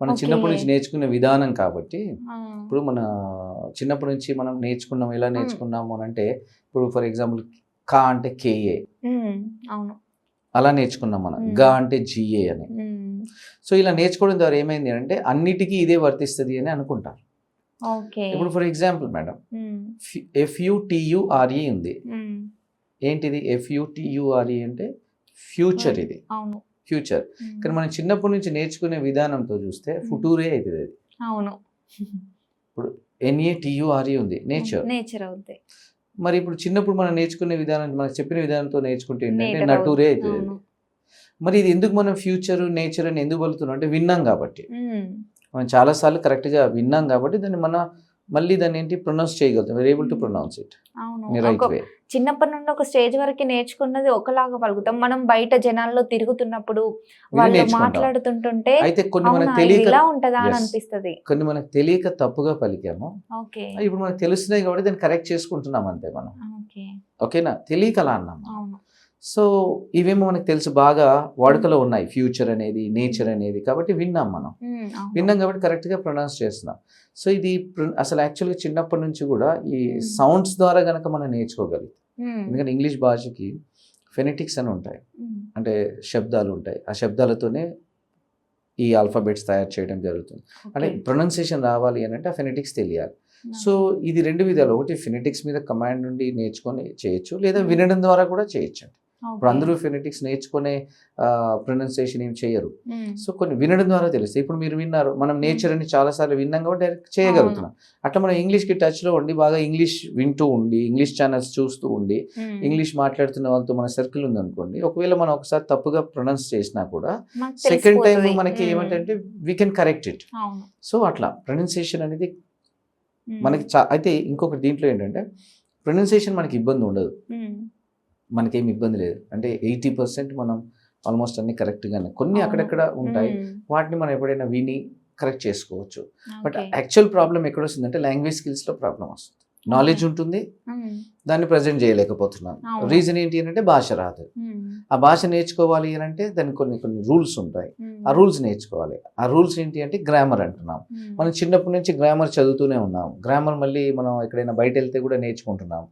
మనం చిన్నప్పటి నుంచి నేర్చుకునే విధానం కాబట్టి. ఇప్పుడు మన చిన్నప్పటి నుంచి మనం నేర్చుకున్నాం, ఎలా నేర్చుకున్నాము అని అంటే, ఇప్పుడు ఫర్ ఎగ్జాంపుల్ కా అంటే కేఏ, అవును, అలా నేర్చుకున్నాం మనం. గా అంటే జిఏ అని. సో ఇలా నేర్చుకోవడం ద్వారా ఏమైంది అంటే అన్నిటికీ ఇదే వర్తిస్తుంది అని అనుకుంటారు. ఇప్పుడు ఫర్ ఎగ్జాంపుల్ మేడం, FUTURE ఉంది. ఏంటిది FUTURE అంటే ఫ్యూచర్. ఇది ఫ్యూచర్. కానీ మనం చిన్నప్పటి నుంచి నేర్చుకునే విధానంతో చూస్తే ఫుటూరే అవుతుంది అది. అవును. ఇప్పుడు NATURE ఉంది, నేచర్ అవుతుంది. మరి ఇప్పుడు చిన్నప్పుడు మనం నేర్చుకునే విధానం, మనకు చెప్పిన విధానంతో నేర్చుకుంటే ఏంటంటే నటూరే అవుతుంది. మరి ఇది ఎందుకు మనం ఫ్యూచర్, నేచర్ అని ఎందుకు పలుకుతున్నాం అంటే విన్నాం కాబట్టి. మనం చాలాసార్లు కరెక్ట్గా విన్నాం కాబట్టి దాన్ని మళ్ళీ దాన్ని ఏంటి ప్రొనౌన్స్ చేయగలుగుతాం. We are able to pronounce it in right way. చిన్నప్పటి నుండి ఒక స్టేజ్ వరకు నేర్చుకున్నది ఒకలాగా పలుకుతాం. మనం బయట జనాల్లో తిరుగుతున్నప్పుడు వాళ్ళు మాట్లాడుతుంటుంటే అయితే కొన్ని మనకు తెలియక ఇలా ఉంటదా అని అనిపిస్తుంది. కొన్ని మనకు తెలియక తప్పుగా పలికాము. ఇప్పుడు మనకు తెలుస్తున్నాయి కాబట్టి దాన్ని కరెక్ట్ చేసుకుంటున్నాం అంతే మనం. ఓకేనా, తెలియక అలా అన్నాము. సో ఇవేమో మనకు తెలుసు, బాగా వాడుకలో ఉన్నాయి, ఫ్యూచర్ అనేది, నేచర్ అనేది. కాబట్టి విన్నాం కాబట్టి కరెక్ట్గా ప్రొనౌన్స్ చేస్తున్నాం. సో ఇది అసలు యాక్చువల్గా చిన్నప్పటి నుంచి కూడా ఈ సౌండ్స్ ద్వారా కనుక మనం నేర్చుకోగలుగుతాం. ఎందుకంటే ఇంగ్లీష్ భాషకి ఫెనెటిక్స్ అని ఉంటాయి. అంటే శబ్దాలు ఉంటాయి. ఆ శబ్దాలతోనే ఈ ఆల్ఫాబెట్స్ తయారు చేయడం జరుగుతుంది. అంటే ప్రొనౌన్సియేషన్ రావాలి అని అంటే ఆ ఫెనెటిక్స్ తెలియాలి. సో ఇది 2 విధాలు. ఒకటి ఫెనెటిక్స్ మీద కమాండ్ నుండి నేర్చుకొని చేయొచ్చు, లేదా వినడం ద్వారా కూడా చేయొచ్చు. ఇప్పుడు అందరూ ఫెనెటిక్స్ నేర్చుకునే ప్రొనౌన్సియేషన్ ఏం చేయరు. సో కొన్ని వినడం ద్వారా తెలుస్తాయి. ఇప్పుడు మీరు విన్నారు, మనం నేచర్ అని చాలాసార్లు విన్నాం కాబట్టి డైరెక్ట్ చేయగలుగుతున్నాం. అట్లా మనం ఇంగ్లీష్కి టచ్లో ఉండి బాగా ఇంగ్లీష్ వింటూ ఉండి, ఇంగ్లీష్ ఛానల్స్ చూస్తూ ఉండి, ఇంగ్లీష్ మాట్లాడుతున్న వాళ్ళతో మన సర్కిల్ ఉందనుకోండి, ఒకవేళ మనం ఒకసారి తప్పుగా ప్రొనౌన్స్ చేసినా కూడా సెకండ్ టైం మనకి ఏమంటే we can correct it. So అట్లా ప్రొనౌన్సియేషన్ అనేది మనకి అయితే ఇంకొక దీంట్లో ఏంటంటే ప్రొనౌన్సియేషన్ మనకి ఇబ్బంది ఉండదు, మనకేం ఇబ్బంది లేదు. అంటే 80% మనం ఆల్మోస్ట్ అన్ని కరెక్ట్గానే, కొన్ని అక్కడెక్కడ ఉంటాయి, వాటిని మనం ఎప్పుడైనా విని కరెక్ట్ చేసుకోవచ్చు. బట్ యాక్చువల్ ప్రాబ్లం ఎక్కడ వస్తుందంటే లాంగ్వేజ్ స్కిల్స్లో ప్రాబ్లం వస్తుంది. నాలెడ్జ్ ఉంటుంది, దాన్ని ప్రజెంట్ చేయలేకపోతున్నాను. రీజన్ ఏంటి అంటే భాష రాదు. ఆ భాష నేర్చుకోవాలి అని అంటే దానికి కొన్ని రూల్స్ ఉంటాయి, ఆ రూల్స్ నేర్చుకోవాలి. ఆ రూల్స్ ఏంటి అంటే గ్రామర్ అంటున్నాం. మనం చిన్నప్పటి నుంచి గ్రామర్ చదువుతూనే ఉన్నాం. గ్రామర్ మళ్ళీ మనం ఎక్కడైనా బయట వెళ్తే కూడా నేర్చుకుంటున్నాం,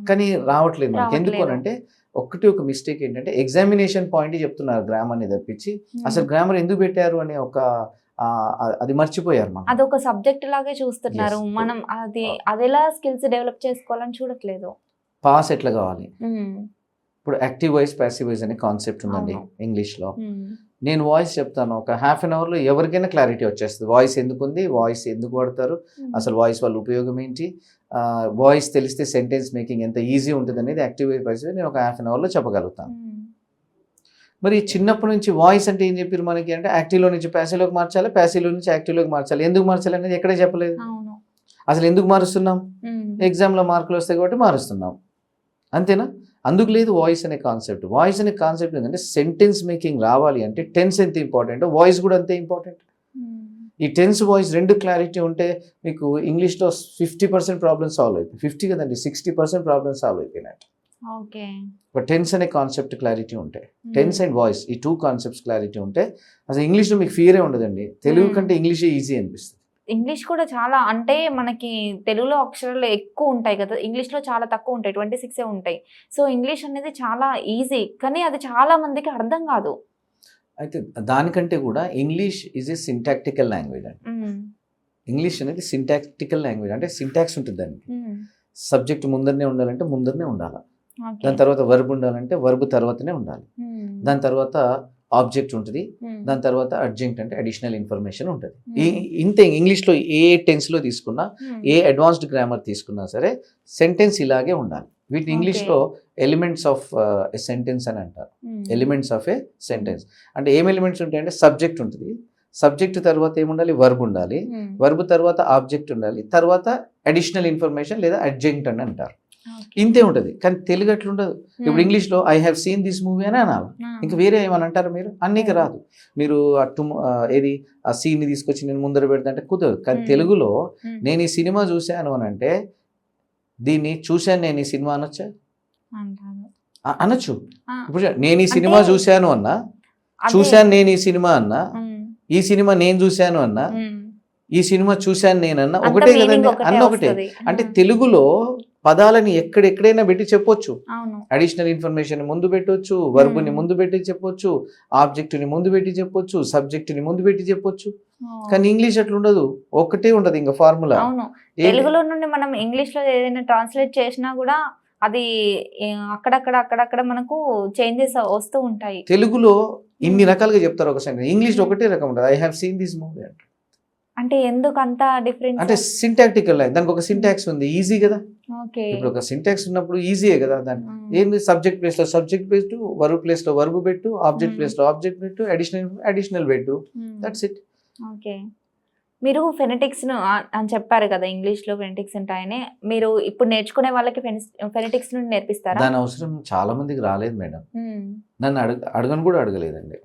కానీ రావట్లేదు మనకి. ఎందుకు అంటే ఒక మిస్టేక్ ఏంటంటే ఎగ్జామినేషన్ పాయింట్ చెప్తున్నారు గ్రామర్ని తప్పించి అసలు గ్రామర్ ఎందుకు పెట్టారు అనే అది మర్చిపోయారు. మనం అదొక సబ్జెక్ట్ లాగే చూస్తున్నారు. మనం అది ఎలా స్కిల్స్ డెవలప్ చేసుకోవాలని చూడట్లేదు. పాస్ ఎట్లా కావాలి, ఇప్పుడు యాక్టివ్ వాయిస్ ప్యాసివ్ వాయిస్ అనే కాన్సెప్ట్ ఉందండి ఇంగ్లీష్లో. నేను వాయిస్ చెప్తాను, ఒక హాఫ్ అన్ అవర్లో ఎవరికైనా క్లారిటీ వచ్చేస్తుంది. వాయిస్ ఎందుకు ఉంది, వాయిస్ ఎందుకు వాడతారు, అసలు వాయిస్ వల్ల ఉపయోగం ఏంటి, వాయిస్ తెలిస్తే సెంటెన్స్ మేకింగ్ ఎంత ఈజీ ఉంటుంది అనేది యాక్టివ్ వాయిస్ నేను ఒక హాఫ్ అన్ అవర్లో చెప్పగలుగుతాను. మరి చిన్నప్పటి నుంచి వాయిస్ అంటే ఏం చెప్పారు మనకి అంటే యాక్టివ్లో నుంచి ప్యాసివ్లోకి మార్చాలి, ప్యాసివ్లో నుంచి యాక్టివ్లోకి మార్చాలి. ఎందుకు మార్చాలి అనేది ఎక్కడే చెప్పలేదు. అసలు ఎందుకు మారుస్తున్నాం, ఎగ్జామ్లో మార్కులు వస్తాయి కాబట్టి మారుస్తున్నాం, అంతేనా? అందుకు లేదు వాయిస్ అనే కాన్సెప్ట్. వాయిస్ అనే కాన్సెప్ట్ ఏంటంటే సెంటెన్స్ మేకింగ్ రావాలి అంటే టెన్స్ ఎంత ఇంపార్టెంట్, వాయిస్ కూడా అంతే ఇంపార్టెంట్. ఈ టెన్స్ వాయిస్ రెండు క్లారిటీ ఉంటే మీకు ఇంగ్లీష్లో 50% ప్రాబ్లమ్ సాల్వ్ అయిపోయి, 50 కదండి 60% ప్రాబ్లమ్ సాల్వ్ అయిపోయినట్టు. బట్ టెన్స్ అనే కాన్సెప్ట్ క్లారిటీ ఉంటాయి, టెన్స్ అండ్ వాయిస్ ఈ 2 కాన్సెప్ట్స్ క్లారిటీ ఉంటే అసలు ఇంగ్లీష్లో మీకు ఫియరే ఉండదండి. తెలుగు కంటే ఇంగ్లీషే ఈజీ అనిపిస్తుంది. ఇంగ్లీష్ కూడా చాలా, అంటే మనకి తెలుగులో అక్షరాలు ఎక్కువ ఉంటాయి కదా, ఇంగ్లీష్లో చాలా తక్కువ ఉంటాయి, 26 ఉంటాయి. సో ఇంగ్లీష్ అనేది చాలా ఈజీ, కానీ అది చాలా మందికి అర్థం కాదు. అయితే దానికంటే కూడా English is a syntactical language అండి. ఇంగ్లీష్ అనేది సింటాక్టికల్ లాంగ్వేజ్, అంటే సింటాక్స్ ఉంటుంది దానికి. సబ్జెక్ట్ ముందరనే ఉండాలంటే ముందరనే ఉండాలి, దాని తర్వాత వర్బ్ ఉండాలంటే వర్బ్ తర్వాతనే ఉండాలి, దాని తర్వాత ఆబ్జెక్ట్ ఉంటుంది, దాని తర్వాత అడ్జంక్ట్ అంటే అడిషనల్ ఇన్ఫర్మేషన్ ఉంటుంది. ఇంతే ఇంగ్లీష్లో ఏ టెన్స్లో తీసుకున్నా, ఏ అడ్వాన్స్డ్ గ్రామర్ తీసుకున్నా సరే సెంటెన్స్ ఇలాగే ఉండాలి. వీటిని ఇంగ్లీష్లో ఎలిమెంట్స్ ఆఫ్ ఎ సెంటెన్స్ అని అంటారు. ఎలిమెంట్స్ ఆఫ్ ఏ సెంటెన్స్ అంటే ఏం ఎలిమెంట్స్ ఉంటాయంటే సబ్జెక్ట్ ఉంటుంది, సబ్జెక్ట్ తర్వాత ఏముండాలి, వర్బ్ ఉండాలి, వర్బ్ తర్వాత ఆబ్జెక్ట్ ఉండాలి, తర్వాత అడిషనల్ ఇన్ఫర్మేషన్ లేదా అడ్జంక్ట్ అని అంటారు. ఇంతే ఉంటుంది. కానీ తెలుగు అట్లా ఉండదు. ఇప్పుడు ఇంగ్లీష్లో I have seen this movie అని అనాలి, ఇంకా వేరే ఏమని అంటారు మీరు, అన్నికి రాదు. మీరు ఏది ఆ సీన్ని తీసుకొచ్చి నేను ముందర పెడతా అంటే కుదరదు. కానీ తెలుగులో నేను ఈ సినిమా చూశాను అని అంటే దీన్ని చూశాను నేను ఈ సినిమా అనొచ్చా, అనొచ్చు. ఇప్పుడు నేను ఈ సినిమా చూశాను అన్నా, చూశాను నేను ఈ సినిమా అన్నా, ఈ సినిమా నేను చూశాను అన్నా, ఈ సినిమా చూశాను నేనన్నా ఒకటే కదండి, అన్న ఒకటే. అంటే తెలుగులో పదాలని ఎక్కడెక్కడైనా పెట్టి చెప్పొచ్చు, అడిషనల్ ఇన్ఫర్మేషన్ ముందు పెట్టొచ్చు, వర్బుని ముందు పెట్టి చెప్పొచ్చు, ఆబ్జెక్టుని ముందు పెట్టి చెప్పొచ్చు, సబ్జెక్టుని ముందు పెట్టి చెప్పొచ్చు. కానీ ఇంగ్లీష్ అట్లా ఉండదు, ఒకటే ఉండదు ఇంకా ఫార్ములా. తెలుగులో నుండి మనం ఇంగ్లీష్ లో ఏదైనా ట్రాన్స్లేట్ చేసినా కూడా అది అక్కడక్కడ మనకు చేంజెస్ వస్తూ ఉంటాయి. తెలుగులో ఇన్ని రకాలుగా చెప్తారు ఒక సెంటెన్స్, ఇంగ్లీష్ ఒకటే రకం ఉంటుంది. I have seen this movie అంటే ఎందుకు అంత డిఫరెన్స్ అంటే సింటాక్టికల్, దానికి ఒక సింటాక్స్ ఉంది, ఈజీ కదా. ఇప్పుడు ఒక సింటాక్స్ ఉన్నప్పుడు ఈజీయే కదా. దాన్ని ఏంటి సబ్జెక్ట్ ప్లేస్ లో సబ్జెక్ట్ పెట్టు, వర్బ్ ప్లేస్ లో వర్బ్ పెట్టు, ఆబ్జెక్ట్ ప్లేస్ లో ఆబ్జెక్ట్ పెట్టు, అడిషనల్ పెట్టు, దట్స్ ఇట్. ఓకే, మీరు ఫెనెటిక్స్ అని చెప్పారు కదా, ఇంగ్లీష్ లో ఫెనెటిక్స్ ఉంటాయని. మీరు ఇప్పుడు నేర్చుకునే వాళ్ళకి ఫెనెటిక్స్ నుండి నేర్పిస్తారా? దాని అవసరం చాలా మందికి రాలేదు మేడం, నన్ను అడగను కూడా అడగలేదండి.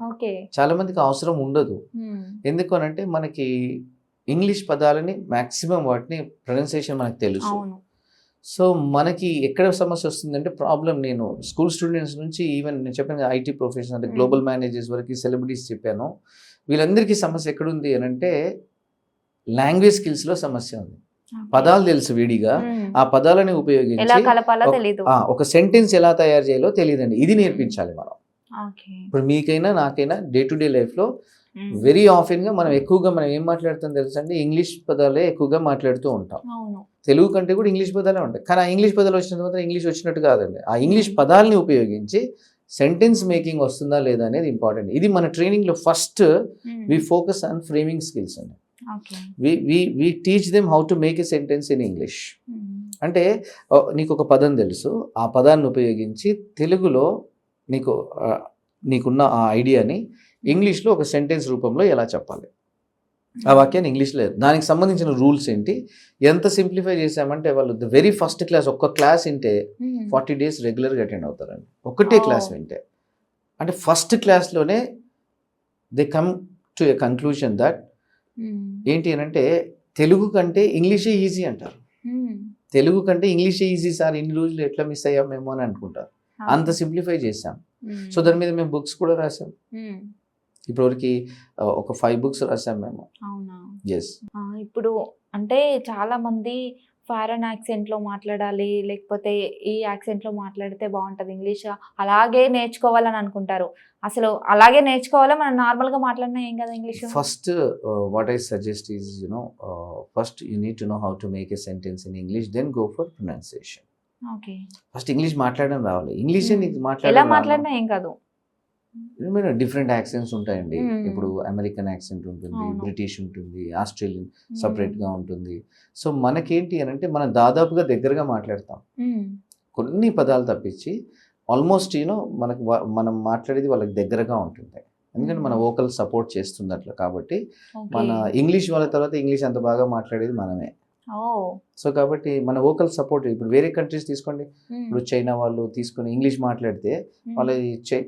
చాలా మందికి అవసరం ఉండదు. ఎందుకు అనంటే మనకి ఇంగ్లీష్ పదాలని మ్యాక్సిమం వాటిని ప్రొనౌన్సియేషన్ మనకు తెలుసు. సో మనకి ఎక్కడ సమస్య వస్తుందంటే ప్రాబ్లం, నేను స్కూల్ స్టూడెంట్స్ నుంచి ఈవెన్ నేను చెప్పాను ఐటీ ప్రొఫెషనల్ అంటే గ్లోబల్ మేనేజర్స్ వరకు సెలబ్రిటీస్ చెప్పాను, వీళ్ళందరికీ సమస్య ఎక్కడుంది అని అంటే లాంగ్వేజ్ స్కిల్స్లో సమస్య ఉంది. పదాలు తెలుసు విడిగా, ఆ పదాలని ఉపయోగించి ఒక సెంటెన్స్ ఎలా తయారు చేయాలో తెలియదండి, ఇది నేర్పించాలి మనం. ఓకే. ఇప్పుడు మీకైనా నాకైనా డే టు డే లైఫ్లో వెరీ ఆఫెన్గా మనం ఏం మాట్లాడుతాం తెలుసండి, ఇంగ్లీష్ పదాలే ఎక్కువగా మాట్లాడుతూ ఉంటాం. అవును. తెలుగు కంటే కూడా ఇంగ్లీష్ పదాలే ఉంటాయి. కానీ ఆ ఇంగ్లీష్ పదాలు వచ్చినంత మాత్రం ఇంగ్లీష్ వచ్చినట్టు కాదండి. ఆ ఇంగ్లీష్ పదాలని ఉపయోగించి సెంటెన్స్ మేకింగ్ వస్తుందా లేదా అనేది ఇంపార్టెంట్. ఇది మన ట్రైనింగ్లో first we focus on framing skills అండి. Okay. We teach them how to make a sentence in English. అంటే నీకు ఒక పదం తెలుసు, ఆ పదాన్ని ఉపయోగించి తెలుగులో నీకు నీకున్న ఆ ఐడియాని ఇంగ్లీష్లో ఒక సెంటెన్స్ రూపంలో ఎలా చెప్పాలి, ఆ వాక్యాన్ని ఇంగ్లీష్లో లేదు, దానికి సంబంధించిన రూల్స్ ఏంటి, ఎంత సింప్లిఫై చేసామంటే వాళ్ళు ద వెరీ ఫస్ట్ క్లాస్, ఒక్క క్లాస్ వింటే 40 days రెగ్యులర్గా అటెండ్ అవుతారండి. ఒకటే క్లాస్ వింటే. అంటే ఫస్ట్ క్లాస్లోనే they come to a conclusion that ఏంటి అని అంటే తెలుగు కంటే ఇంగ్లీషే ఈజీ అంటారు. తెలుగు కంటే ఇంగ్లీషే ఈజీ సార్, ఇన్ని రోజులు ఎట్లా మిస్ అయ్యామేమో అని అనుకుంటారు. అంత సింప్లిఫై చేసాం. సో దాని మీద మేము బుక్స్ కూడా రాసాం. ఇప్పటివరకు ఒక 5 books రాసాం మేము. అవునా? ఎస్. ఇప్పుడు అంటే చాలా మంది ఫారెన్ యాక్సెంట్లో మాట్లాడాలి, లేకపోతే ఈ యాక్సెంట్లో మాట్లాడితే బాగుంటుంది ఇంగ్లీష్, అలాగే నేర్చుకోవాలని అనుకుంటారు. అసలు అలాగే నేర్చుకోవాలా, మనం నార్మల్గా మాట్లాడినా ఏం కదా English? First what I suggest is first you need to know how to make a sentence in English, then go for pronunciation. Okay. First English మాట్లాడడం రావాలి. ఇంగ్లీషే నీకు ఎలా మాట్లాడడం మాట్లాడినా ఏం కాదు. డిఫరెంట్ యాక్సెంట్స్ ఉంటాయండి. ఇప్పుడు అమెరికన్ యాక్సెంట్ ఉంటుంది, అవును. బ్రిటిష్ ఉంటుంది, ఆస్ట్రేలియన్ సపరేట్గా ఉంటుంది. సో మనకేంటి అని అంటే మనం దాదాపుగా దగ్గరగా మాట్లాడతాం. కొన్ని పదాలు తప్పించి ఆల్మోస్ట్ మనం మాట్లాడేది వాళ్ళకి దగ్గరగా ఉంటుంది. ఎందుకంటే మన వోకల్ సపోర్ట్ చేస్తుంది అట్లా. కాబట్టి మన ఇంగ్లీష్ వాళ్ళ తర్వాత ఇంగ్లీష్ అంత బాగా మాట్లాడేది మనమే. సో కాబట్టి మన వోకల్ సపోర్ట్, ఇప్పుడు వేరే కంట్రీస్ తీసుకోండి, ఇప్పుడు చైనా వాళ్ళు తీసుకొని ఇంగ్లీష్ మాట్లాడితే వాళ్ళ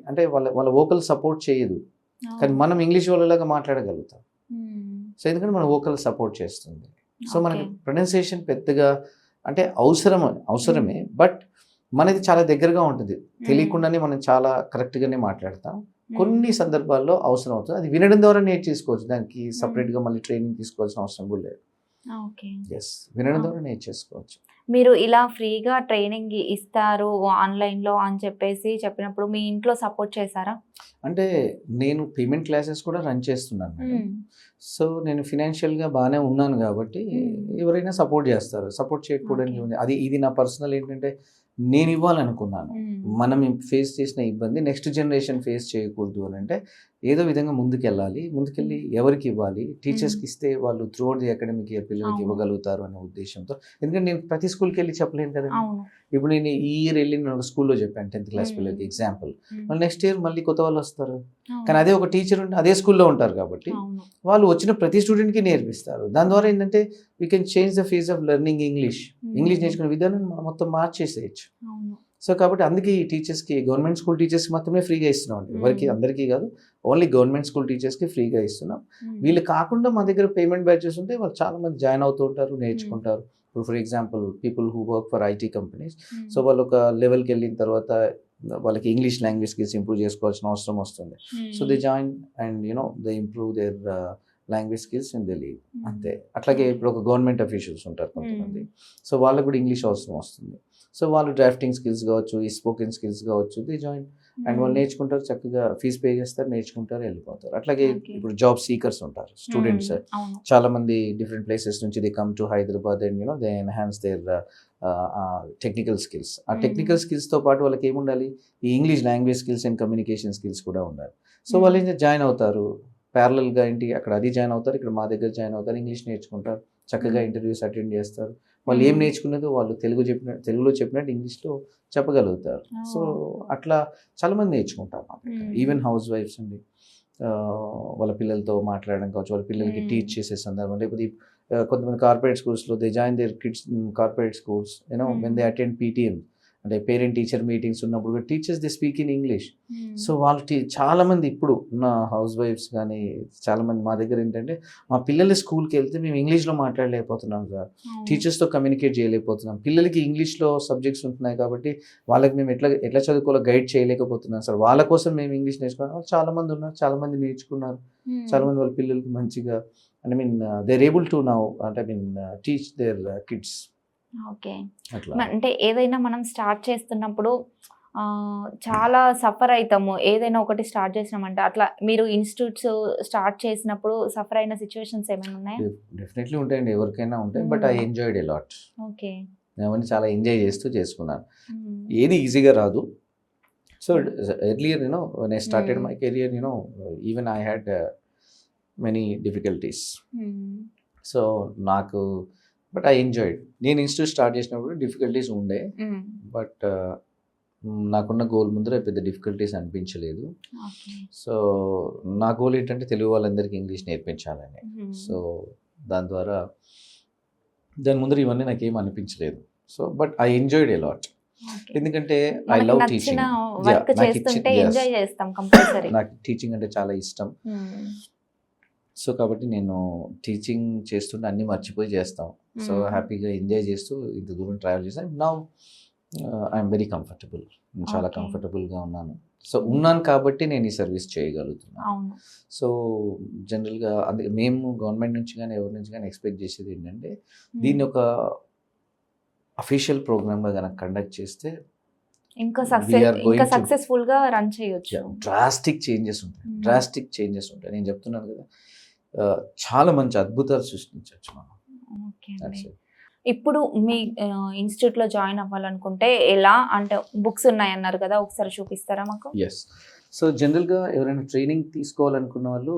అంటే వాళ్ళ వోకల్ సపోర్ట్ చేయదు, కానీ మనం ఇంగ్లీష్ వాళ్ళలాగా మాట్లాడగలుగుతాం. సో ఎందుకంటే మన వోకల్ సపోర్ట్ చేస్తుంది. సో మనకి ప్రొనౌన్సియేషన్ పెద్దగా అంటే అవసరమే, బట్ మనది చాలా దగ్గరగా ఉంటుంది. తెలియకుండానే మనం చాలా కరెక్ట్గానే మాట్లాడతాం. కొన్ని సందర్భాల్లో అవసరం అవుతుంది, అది వినడం ద్వారా నేర్చేసుకోవచ్చు. దానికి సపరేట్గా మళ్ళీ ట్రైనింగ్ తీసుకోవాల్సిన అవసరం కూడా లేదు. ఎస్, వినడం ద్వారా నేర్చేసుకోవచ్చు. మీరు ఇలా ఫ్రీగా ట్రైనింగ్ ఇస్తారు ఆన్లైన్లో అని చెప్పినప్పుడు మీ ఇంట్లో సపోర్ట్ చేశారా? అంటే నేను పేమెంట్ క్లాసెస్ కూడా రన్ చేస్తున్నాను మేడం. సో నేను ఫినాన్షియల్గా బాగానే ఉన్నాను కాబట్టి ఎవరైనా సపోర్ట్ చేస్తారు. సపోర్ట్ చేయకపోవడానికి ఇది నా పర్సనల్ ఏంటంటే నేను ఇవ్వాలనుకున్నాను. మనం ఫేస్ చేసిన ఇబ్బంది నెక్స్ట్ జనరేషన్ ఫేస్ చేయకూడదు అని అంటే ఏదో విధంగా ముందుకెళ్ళి ఎవరికి ఇవ్వాలి, టీచర్స్కి ఇస్తే వాళ్ళు through out the academic year పిల్లలకి ఇవ్వగలుగుతారు అనే ఉద్దేశంతో. ఎందుకంటే నేను ప్రతి స్కూల్కి వెళ్ళి చెప్పలేను కదండి. ఇప్పుడు నేను ఈ ఇయర్ వెళ్ళి నేను ఒక స్కూల్లో చెప్పాను 10th class పిల్లలకి ఎగ్జాంపుల్, మళ్ళీ నెక్స్ట్ ఇయర్ మళ్ళీ కొత్త వాళ్ళు వస్తారు. కానీ అదే ఒక టీచర్ ఉంటే అదే స్కూల్లో ఉంటారు కాబట్టి వాళ్ళు వచ్చిన ప్రతి స్టూడెంట్కి నేర్పిస్తారు. దాని ద్వారా ఏంటంటే we can change the phase of learning English నేర్చుకునే విధానం మొత్తం మార్చేసేయచ్చు. సో కాబట్టి అందుకే ఈ టీచర్స్కి, గవర్నమెంట్ స్కూల్ టీచర్స్కి మాత్రమే ఫ్రీగా ఇస్తున్నాం అండి. ఎవరికి అందరికీ కాదు, ఓన్లీ గవర్నమెంట్ స్కూల్ టీచర్స్కి ఫ్రీగా ఇస్తున్నాం. వీళ్ళు కాకుండా మా దగ్గర పేమెంట్ బ్యాచెస్ ఉంటే వాళ్ళు చాలా మంది జాయిన్ అవుతూ ఉంటారు, నేర్చుకుంటారు. ఇప్పుడు for example people who work for IT companies, so వాళ్ళు ఒక లెవెల్కి వెళ్ళిన తర్వాత వాళ్ళకి ఇంగ్లీష్ లాంగ్వేజ్ స్కిల్స్ ఇంప్రూవ్ చేసుకోవాల్సిన అవసరం వస్తుంది. So they join and they improve their language skills and they leave. అంతే. అట్లాగే ఇప్పుడు ఒక గవర్నమెంట్ అఫీషియల్స్ ఉంటారు కొంతమంది, సో వాళ్ళకు కూడా ఇంగ్లీష్ అవసరం వస్తుంది. సో వాళ్ళు డ్రాఫ్టింగ్ స్కిల్స్ కావచ్చు, ఈ స్పోకెన్ స్కిల్స్ కావచ్చు, దే జాయిన్ అండ్ వాళ్ళు నేర్చుకుంటారు, చక్కగా ఫీజు పే చేస్తారు, నేర్చుకుంటారు, వెళ్ళిపోతారు. అట్లాగే ఇప్పుడు జాబ్ సీకర్స్ ఉంటారు, స్టూడెంట్స్ చాలా మంది డిఫరెంట్ ప్లేసెస్ నుంచి they come to Hyderabad and they enhance their technical skills. ఆ టెక్నికల్ స్కిల్స్తో పాటు వాళ్ళకి ఏముండాలి, ఈ English language skills and communication skills కూడా ఉండాలి. సో వాళ్ళు ఏం జాయిన్ అవుతారు ప్యారలల్గా, ఏంటి అక్కడ అది జాయిన్ అవుతారు, ఇక్కడ మా దగ్గర జాయిన్ అవుతారు, ఇంగ్లీష్ నేర్చుకుంటారు, చక్కగా ఇంటర్వ్యూస్ అటెండ్ చేస్తారు. వాళ్ళు ఏం నేర్చుకున్నదో వాళ్ళు తెలుగులో చెప్పినట్టు ఇంగ్లీష్లో చెప్పగలుగుతారు. సో అట్లా చాలామంది నేర్చుకుంటారు. ఈవెన్ హౌస్ వైఫ్స్ అండి, వాళ్ళ పిల్లలతో మాట్లాడడం కావచ్చు, వాళ్ళ పిల్లలకి టీచ్ చేసే సందర్భం, లేకపోతే కొంతమంది కార్పొరేట్ స్కూల్స్లో they join their kids in corporate schools, when they attend PTM అంటే పేరెంట్ టీచర్ మీటింగ్స్ ఉన్నప్పుడు teachers they speak in English. So వాళ్ళు చాలామంది ఇప్పుడు ఉన్న హౌస్ వైఫ్స్ కానీ చాలామంది మా దగ్గర ఏంటంటే మా పిల్లలు స్కూల్కి వెళ్తే మేము ఇంగ్లీష్లో మాట్లాడలేకపోతున్నాం సార్, టీచర్స్తో కమ్యూనికేట్ చేయలేకపోతున్నాం, పిల్లలకి ఇంగ్లీష్లో సబ్జెక్ట్స్ ఉంటున్నాయి కాబట్టి వాళ్ళకి మేము ఎట్లా చదువుకోవాలో గైడ్ చేయలేకపోతున్నాం సార్, వాళ్ళ కోసం మేము ఇంగ్లీష్ నేర్చుకున్నాం. చాలామంది ఉన్నారు, చాలామంది నేర్చుకున్నారు, చాలామంది వాళ్ళ పిల్లలకి మంచిగా they're able to now teach their kids. Okay. అంటే ఏదైనా మనం స్టార్ట్ చేస్తున్నప్పుడు చాలా సఫర్ అవుతాము ఏదైనా ఒకటి స్టార్ట్ చేసినామంటే. అట్లా మీరు ఇన్స్టిట్యూట్స్ స్టార్ట్ చేసినప్పుడు సఫర్ అయిన సిచ్యువేషన్స్ ఏమైనా ఉన్నాయా? డెఫినెట్లీ ఉంటాయండి, ఎవరికైనా ఉంటాయి. But I enjoyed a lot. Okay. నేను అవన్నీ చాలా ఎంజాయ్ చేస్తూ చేసుకున్నాను. ఏది ఈజీగా రాదు. So earlier when I started my career, even I had many difficulties. So నాకు బట్ ఐ ఎంజాయ్డ్. నేను ఇన్స్టిట్యూట్ స్టార్ట్ చేసినప్పుడు డిఫికల్టీస్ ఉండే, బట్ నాకున్న గోల్ ముందర పెద్ద డిఫికల్టీస్ అనిపించలేదు. సో నా గోల్ ఏంటంటే తెలుగు వాళ్ళందరికీ ఇంగ్లీష్ నేర్పించాలని. సో దాని ద్వారా దాని ముందర ఇవన్నీ నాకేం అనిపించలేదు. So but I enjoyed a lot. ఎందుకంటే ఐ లవ్ టీచింగ్. నాకు టీచింగ్ అంటే చాలా ఇష్టం. సో కాబట్టి నేను టీచింగ్ చేస్తుంటే అన్నీ మర్చిపోయి చేస్తాం. సో హ్యాపీగా ఎంజాయ్ చేస్తూ ఇంత దూరం ట్రావెల్ చేస్తాను. Now I'm very comfortable. నేను చాలా కంఫర్టబుల్గా ఉన్నాను. సో ఉన్నాను కాబట్టి నేను ఈ సర్వీస్ చేయగలుగుతున్నాను. సో జనరల్గా అందుకే మేము గవర్నమెంట్ నుంచి కానీ ఎవరి నుంచి కానీ ఎక్స్పెక్ట్ చేసేది ఏంటంటే దీన్ని ఒక అఫీషియల్ ప్రోగ్రామ్గా కనుక కండక్ట్ చేస్తే ఇంకా సక్సెస్ఫుల్ గా రన్ చేయొచ్చు. డ్రాస్టిక్ చేంజెస్ ఉంటాయి. నేను చెప్తున్నాను కదా, చాలా మంచి అద్భుతాలు సృష్టించవచ్చు మనం. ఇప్పుడు మీ ఇన్స్టిట్యూట్ లో జాయిన్ అవ్వాలనుకుంటే ఎలా, అంటే బుక్స్ ఉన్నాయన్నారు కదా, ఒకసారి చూపిస్తారా మాకు? ఎస్. సో జనరల్గా ఎవరైనా ట్రైనింగ్ తీసుకోవాలనుకున్న వాళ్ళు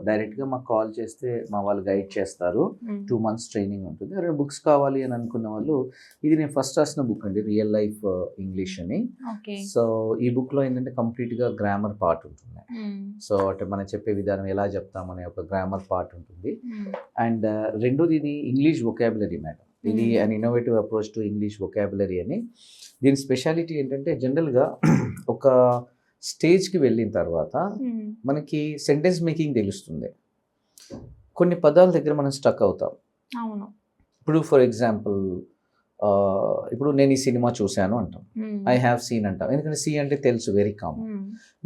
డైరెక్ట్గా మాకు కాల్ చేస్తే మా వాళ్ళు గైడ్ చేస్తారు. 2 months ట్రైనింగ్ ఉంటుంది. ఎవరైనా బుక్స్ కావాలి అని అనుకున్న వాళ్ళు, ఇది నేను ఫస్ట్ రాసిన బుక్ అండి, రియల్ లైఫ్ ఇంగ్లీష్ అని. సో ఈ బుక్లో ఏంటంటే కంప్లీట్గా గ్రామర్ పార్ట్ ఉంటుంది. సో అంటే మనం చెప్పే విధానం ఎలా చెప్తామనే ఒక గ్రామర్ పార్ట్ ఉంటుంది. అండ్ రెండోది ఇది ఇంగ్లీష్ వొకాబులరీ మేడం. ఇది an innovative approach to English vocabulary అని. దీని స్పెషాలిటీ ఏంటంటే జనరల్గా ఒక స్టేజ్కి వెళ్ళిన తర్వాత మనకి సెంటెన్స్ మేకింగ్ తెలుస్తుంది. కొన్ని పదాల దగ్గర మనం స్టక్ అవుతాం. ఇప్పుడు ఫర్ ఎగ్జాంపుల్, ఇప్పుడు నేను ఈ సినిమా చూశాను అంటాం, ఐ హ్యావ్ సీన్ అంటాం. ఎందుకంటే సీ అంటే తెలుసు, వెరీ కామన్.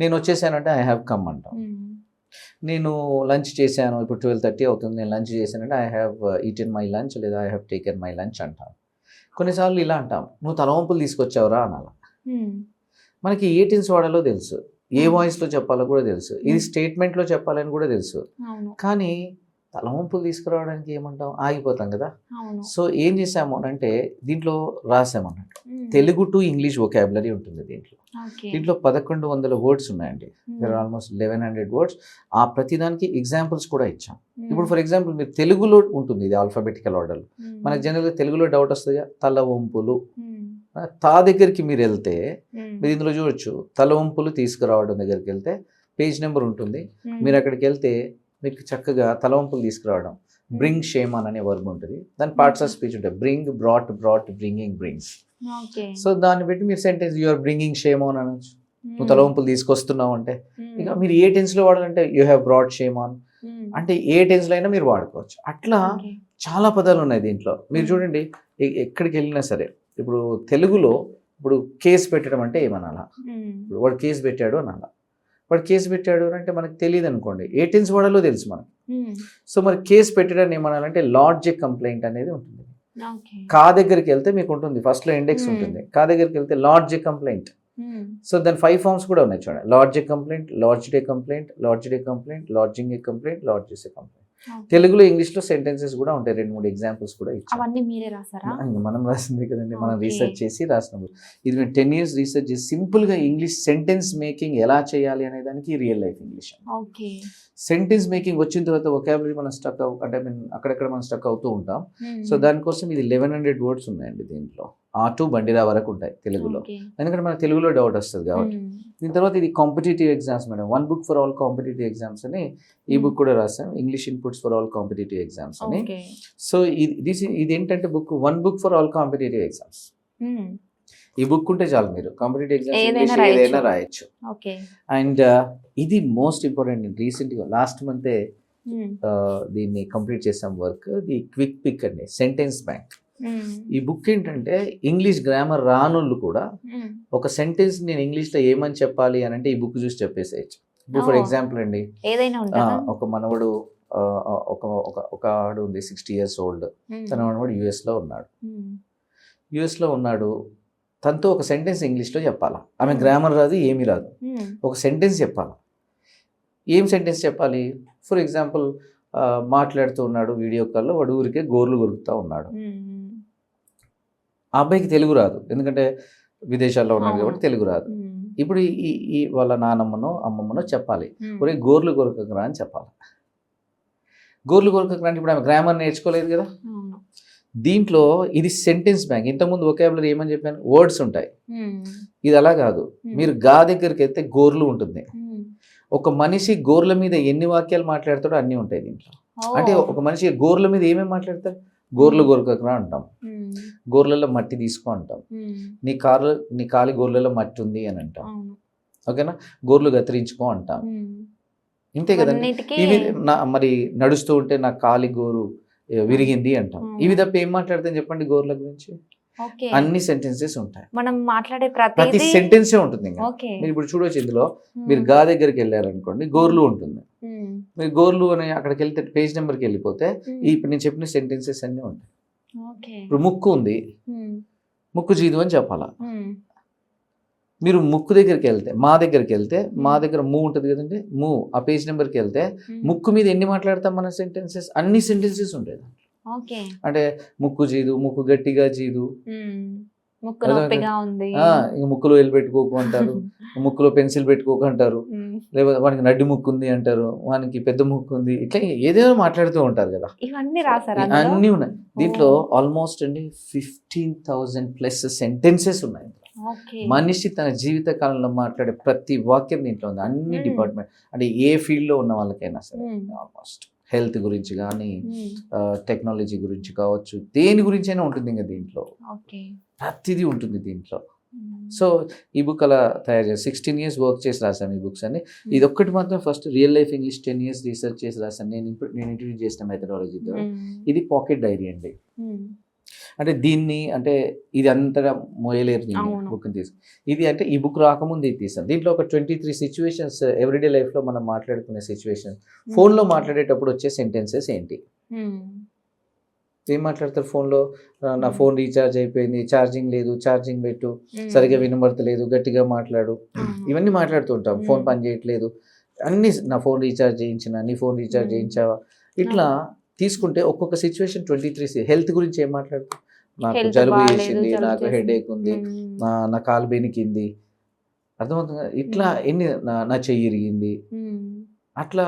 నేను వచ్చేసానంటే ఐ హ్యావ్ కమ్ అంటాం. నేను లంచ్ చేశాను, ఇప్పుడు 12:30 అవుతుంది, నేను లంచ్ చేశానంటే I have eaten my lunch, లేదా I have taken my lunch అంటాం. కొన్నిసార్లు ఇలా అంటాం, నువ్వు తలవంపులు తీసుకొచ్చావురా అనాలి. మనకి ఏ టెన్స్ వాడాలో తెలుసు, ఏ వాయిస్లో చెప్పాలో కూడా తెలుసు, ఇది స్టేట్మెంట్లో చెప్పాలని కూడా తెలుసు. కానీ తలవంపులు తీసుకురావడానికి ఏమంటాం, ఆగిపోతాం కదా. సో ఏం చేసాము అంటే దీంట్లో రాసామన్నట్టు తెలుగు టు ఇంగ్లీష్ వొకాబులరీ ఉంటుంది. దీంట్లో 1100 వర్డ్స్ ఉన్నాయండి. There are almost 1100 words. ఆ ప్రతిదానికి ఎగ్జాంపుల్స్ కూడా ఇచ్చాం. ఇప్పుడు ఫర్ ఎగ్జాంపుల్ మీరు తెలుగులో ఉంటుంది, ఇది ఆల్ఫాబెటికల్ ఆర్డర్. మనకు జనరల్గా తెలుగులో డౌట్ వస్తుంది, తలవంపులు. తా దగ్గరికి మీరు వెళ్తే మీరు ఇందులో చూడొచ్చు, తలవంపులు తీసుకురావడం దగ్గరికి వెళ్తే పేజ్ నెంబర్ ఉంటుంది. మీరు అక్కడికి వెళ్తే మీకు చక్కగా తలవంపులు తీసుకురావడం, బ్రింగ్ షేమ్ అనే వర్బ్ ఉంటుంది. దాని పార్ట్స్ ఆఫ్ స్పీచ్ ఉంటాయి, bring, brought, bringing, brings. So దాన్ని బట్టి మీరు sentence you are bringing shame on అనొచ్చు. నువ్వు తలవంపులు తీసుకొస్తున్నావు అంటే, ఇక మీరు ఏ టెన్స్లో వాడాలంటే you have brought shame on అంటే ఏ టెన్స్లో అయినా మీరు వాడుకోవచ్చు. అట్లా చాలా పదాలు ఉన్నాయి దీంట్లో. మీరు చూడండి, ఎక్కడికి వెళ్ళినా సరే, ఇప్పుడు తెలుగులో ఇప్పుడు కేసు పెట్టడం అంటే ఏమనాలా, ఇప్పుడు వాడు కేసు పెట్టాడు అనాలా. వాడు కేసు పెట్టాడు అంటే మనకు తెలియదు అనుకోండి, ఏ టెన్స్ వాడాలో తెలుసు మనకి. సో మరి కేసు పెట్టడాన్ని ఏమనాలంటే లాడ్జ్ ఏ కంప్లైంట్ అనేది ఉంటుంది. కా దగ్గరికి వెళ్తే మీకు ఉంటుంది, ఫస్ట్లో ఇండెక్స్ ఉంటుంది. కా దగ్గరికి వెళ్తే లాడ్జ్ ఏ కంప్లైంట్. సో దాని 5 forms కూడా ఉన్నాయి చూడండి, లాడ్జ్ ఏ కంప్లైంట్, లాడ్జ్డ్ ఏ కంప్లైంట్, లాడ్జ్డ్ ఏ కంప్లైంట్, లాడ్జింగ్ ఏ కంప్లైంట్, లాడ్జెస్ ఏ కంప్లైంట్. తెలుగులో ఇంగ్లీష్లో సెంటెన్సెస్ కూడా ఉంటాయి, 2-3 ఎగ్జాంపుల్స్ కూడా ఇచ్చాం. అవన్నీ మీరే రాసారా? మనం రాసింది కదండి, మనం రీసెర్చ్ చేసి రాసినప్పుడు. ఇది మేము 10 years రీసెర్చ్ చేసి సింపుల్గా ఇంగ్లీష్ సెంటెన్స్ మేకింగ్ ఎలా చేయాలి అనే దానికి real life English. Sentence making వచ్చిన తర్వాత వొకాబులరీ మనం స్టక్ అంటే అక్కడెక్కడ మనం స్టక్ అవుతూ ఉంటాం. సో దానికోసం ఇది 1100 వర్డ్స్ ఉన్నాయండి దీంట్లో. A to బండిరా వరకు ఉంటాయి తెలుగులో, ఎందుకంటే మన తెలుగులో డౌట్ వస్తుంది కాబట్టి. దీని తర్వాత ఇది competitive exams madam, 1 book for all competitive exams అని ఈ బుక్ కూడా రాసాం, English inputs for all competitive exams అని. సో ఇది ఏంటంటే book 1 book for all competitive exams. ఈ బుక్ ఉంటే చాలు, మీరు కాంపిటేటివ్ ఎగ్జామ్స్ ఏదైనా రాయొచ్చు. అండ్ ఇది మోస్ట్ ఇంపార్టెంట్, రీసెంట్గా లాస్ట్ మంతే దీన్ని కంప్లీట్ చేసాం వర్క్. ది క్విక్ పిక్ అండి, సెంటెన్స్ బ్యాంక్. ఈ బుక్ ఏంటంటే ఇంగ్లీష్ గ్రామర్ రానోళ్ళు కూడా ఒక సెంటెన్స్ నేను ఇంగ్లీష్లో ఏమని చెప్పాలి అని అంటే ఈ బుక్ చూసి చెప్పేసేయచ్చు. ఇప్పుడు ఫర్ ఎగ్జాంపుల్ అండి, ఒక మనవడు ఒక ఆడు ఉంది 60 years old, తన మనవడు యుఎస్లో ఉన్నాడు. తనతో ఒక సెంటెన్స్ ఇంగ్లీష్లో చెప్పాలా. ఆమె గ్రామర్ రాదు, ఏమీ రాదు, ఒక సెంటెన్స్ చెప్పాలి. ఏం సెంటెన్స్ చెప్పాలి? ఫర్ ఎగ్జాంపుల్ మాట్లాడుతూ ఉన్నాడు వీడియో కాల్లో, వాడు ఊరికే గోర్లు కొరుకుతూ ఉన్నాడు. ఆ అబ్బాయికి తెలుగు రాదు, ఎందుకంటే విదేశాల్లో ఉన్నాడు కాబట్టి తెలుగు రాదు. ఇప్పుడు ఈ వాళ్ళ నానమ్మనో అమ్మమ్మనో చెప్పాలి, ఒరే గోర్లు కొరకరా అని చెప్పాలి. గోర్లు కొరకరా అంటే ఇప్పుడు ఆమె గ్రామర్ నేర్చుకోలేదు కదా. దీంట్లో ఇది సెంటెన్స్ బ్యాంక్. ఇంతకుముందు వొకాబులరీ ఏమని చెప్పాను, వర్డ్స్ ఉంటాయి. ఇది అలా కాదు. మీరు గా దగ్గరికి వెళ్తే గోర్లు ఉంటుంది. ఒక మనిషి గోర్ల మీద ఎన్ని వాక్యాలు మాట్లాడతాడో అన్నీ ఉంటాయి దీంట్లో. అంటే ఒక మనిషి గోర్ల మీద ఏమేమి మాట్లాడతాడు, గోర్లు కొరకరా అంటాం, గోర్లలో మట్టి తీసుకో అంటాం, నీ కాలి గోర్లలో మట్టి ఉంది అని అంటాం, ఓకేనా, గోర్లు కత్తిరించుకో అంటాం. ఇంతే కదండి. ఇవి మరి నడుస్తూ ఉంటే నా కాలి గోరు విరిగింది అంటాం. ఇవి తప్ప ఏం మాట్లాడతాం చెప్పండి గోర్ల గురించి? అన్ని సెంటెన్సెస్ ఉంటాయి. మనం మాట్లాడే ప్రతి సెంటెన్సే ఉంటుంది. ఇంకా మీరు ఇప్పుడు చూడవచ్చు, ఇందులో మీరు గా దగ్గరికి వెళ్ళారనుకోండి, గోర్లు ఉంటుంది. మీరు గోర్లు అని అక్కడికి వెళ్తే పేజ్ నెంబర్కి వెళ్ళిపోతే ఇప్పుడు నేను చెప్పిన సెంటెన్సెస్ అన్నీ ఉంటాయి. ఇప్పుడు ముక్కు ఉంది, ముక్కు జీదు అని చెప్పాలా. మీరు ముక్కు దగ్గరికి వెళ్తే, మా దగ్గర మూ ఉంటుంది కదండి, మూ ఆ పేజ్ నెంబర్కి వెళ్తే ముక్కు మీద ఎన్ని మాట్లాడతాం మన సెంటెన్సెస్, అన్ని సెంటెన్సెస్ ఉంటాయి. అంటే ముక్కు జీదు, ముక్కు గట్టిగా జీదు, ఇంక ముక్కులో ఎల్లు పెట్టుకోకు అంటారు, ముక్కులో పెన్సిల్ పెట్టుకోకు అంటారు, లేకపోతే వానికి నడ్డి ముక్కు ఉంది అంటారు, వానికి పెద్ద ముక్కు ఉంది, ఇట్లా ఏదేదో మాట్లాడుతూ ఉంటారు కదా. అన్నీ ఉన్నాయి దీంట్లో. ఆల్మోస్ట్ అండి 15,000+ సెంటెన్సెస్ ఉన్నాయి. మనిషి తన జీవిత కాలంలో మాట్లాడే ప్రతి వాక్యం దీంట్లో ఉంది. అన్ని డిపార్ట్మెంట్, అంటే ఏ ఫీల్డ్లో ఉన్న వాళ్ళకైనా సరే, ఆల్మోస్ట్ హెల్త్ గురించి కానీ, టెక్నాలజీ గురించి కావచ్చు, దేని గురించి అయినా ఉంటుంది. ఇంకా దీంట్లో ప్రతిదీ ఉంటుంది దీంట్లో. సో ఈ బుక్ అలా తయారు చేసి 16 years వర్క్ చేసి రాశాను ఈ బుక్స్ అన్ని. ఇది ఒక్కటి మాత్రం first real life English 10 years research చేసి రాశాను. నేను ఇంట్రడ్యూస్ చేసిన మెథడాలజీతో. ఇది పాకెట్ డైరీ అండి. అంటే దీన్ని అంటే ఇది అంతగా మోయలేరు బుక్ని తీసుకు. ఇది అంటే ఈ బుక్ రాకముందు ఇది తీసాను. దీంట్లో ఒక 23 సిచ్యువేషన్స్, ఎవ్రీడే లైఫ్లో మనం మాట్లాడుకునే సిచ్యువేషన్స్. ఫోన్లో మాట్లాడేటప్పుడు వచ్చే సెంటెన్సెస్ ఏంటి, ఏం మాట్లాడతారు ఫోన్లో? నా ఫోన్ రీఛార్జ్ అయిపోయింది, ఛార్జింగ్ లేదు, ఛార్జింగ్ పెట్టు, సరిగా వినబడతలేదు, గట్టిగా మాట్లాడు, ఇవన్నీ మాట్లాడుతూ ఉంటాం. ఫోన్ పని చేయట్లేదు, అన్ని నా ఫోన్ రీఛార్జ్ చేయించిన, నీ ఫోన్ రీఛార్జ్ చేయించావా, ఇట్లా తీసుకుంటే ఒక్కొక్క సిచ్యువేషన్ 23. హెల్త్ గురించి ఏం మాట్లాడుతాం? నాకు జలుబు చేసింది, నాకు హెడేక్ ఉంది, నా కాలు బెనికింది, అర్థమవుతుంది. ఇట్లా ఎన్ని, నా చెయ్యి ఇరిగింది, అట్లా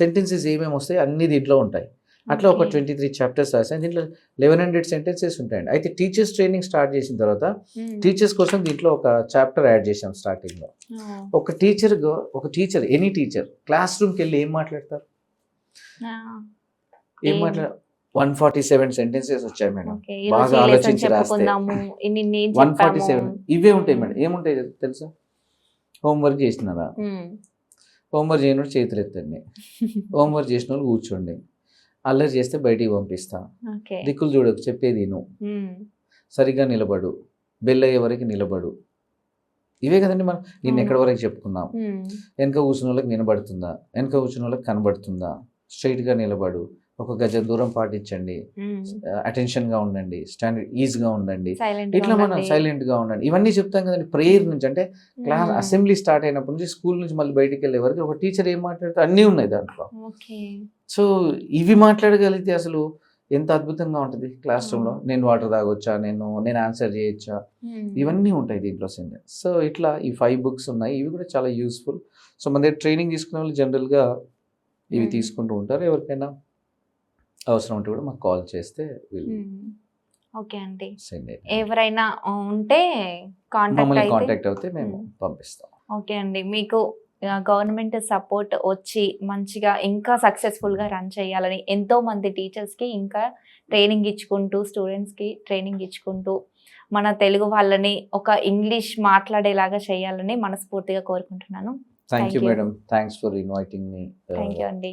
సెంటెన్సెస్ ఏమేమి వస్తాయి అన్ని దీంట్లో ఉంటాయి. అట్లా ఒక 23 chapters రాసాను. దీంట్లో 1100 సెంటెన్సెస్ ఉంటాయండి. అయితే టీచర్స్ ట్రైనింగ్ స్టార్ట్ చేసిన తర్వాత టీచర్స్ కోసం దీంట్లో ఒక చాప్టర్ యాడ్ చేసాం స్టార్టింగ్లో. ఒక టీచర్ ఎనీ టీచర్ క్లాస్ రూమ్కి వెళ్ళి ఏం మాట్లాడతారు? ఏం మాట్లాడ 147 సెంటెన్సెస్ వచ్చాయి మేడం. బాగా ఆలోచించి రాస్తే 147 ఇవే ఉంటాయి మేడం. ఏముంటాయి తెలుసా? హోంవర్క్ చేసినారా, హోంవర్క్ చేయని చేతులు ఎత్తండి, హోంవర్క్ చేసిన వాళ్ళు కూర్చోండి, అల్లరి చేస్తే బయటికి పంపిస్తా, దిక్కులు చూడకు చెప్పేది నువ్వు, సరిగ్గా నిలబడు, బెల్ అయ్యే వరకు నిలబడు. ఇవే కదండి మనం నిన్న ఎక్కడి వరకు చెప్పుకున్నాం. వెనక కూర్చున్న వాళ్ళకి వినబడుతుందా, వెనక కూర్చున్న వాళ్ళకి కనబడుతుందా, స్ట్రైట్గా నిలబడు, ఒక గజం దూరం పాటించండి, అటెన్షన్గా ఉండండి, స్టాండర్డ్ ఈజ్గా ఉండండి, ఇట్లా మనం సైలెంట్గా ఉండండి. ఇవన్నీ చెప్తాం కదండి ప్రేయర్ నుంచి. అంటే క్లాస్ అసెంబ్లీ స్టార్ట్ అయినప్పటి నుంచి స్కూల్ నుంచి మళ్ళీ బయటికి వెళ్ళే వరకు ఒక టీచర్ ఏం మాట్లాడితే అన్నీ ఉన్నాయి దాంట్లో. సో ఇవి మాట్లాడగలిగితే అసలు ఎంత అద్భుతంగా ఉంటుంది క్లాస్ రూమ్లో. నేను వాటర్ తాగొచ్చా, నేను ఆన్సర్ చేయొచ్చా, ఇవన్నీ ఉంటాయి దీంట్లో సెంటెన్స్. సో ఇట్లా ఈ 5 books ఉన్నాయి. ఇవి కూడా చాలా యూస్ఫుల్. సో మన దగ్గర ట్రైనింగ్ తీసుకునే వాళ్ళు జనరల్గా ఇవి తీసుకుంటూ ఉంటారు. ఎవరికైనా అవసరం ఉంటే కూడా మాకు కాల్ చేస్తే ఓకే అండి. ఎవరైనా ఉంటే కాంటాక్ట్ అవుతే మేము పంపిస్తాం. ఓకే అండి. మీకు గవర్నమెంట్ సపోర్ట్ వచ్చి మంచిగా ఇంకా సక్సెస్ఫుల్గా రన్ చేయాలని, ఎంతోమంది టీచర్స్కి ఇంకా ట్రైనింగ్ ఇచ్చుకుంటూ, స్టూడెంట్స్కి ట్రైనింగ్ ఇచ్చుకుంటూ, మన తెలుగు వాళ్ళని ఒక ఇంగ్లీష్ మాట్లాడేలాగా చేయాలని మనస్ఫూర్తిగా కోరుకుంటున్నాను. Thank you madam. Thanks for inviting me. Thank you అండి.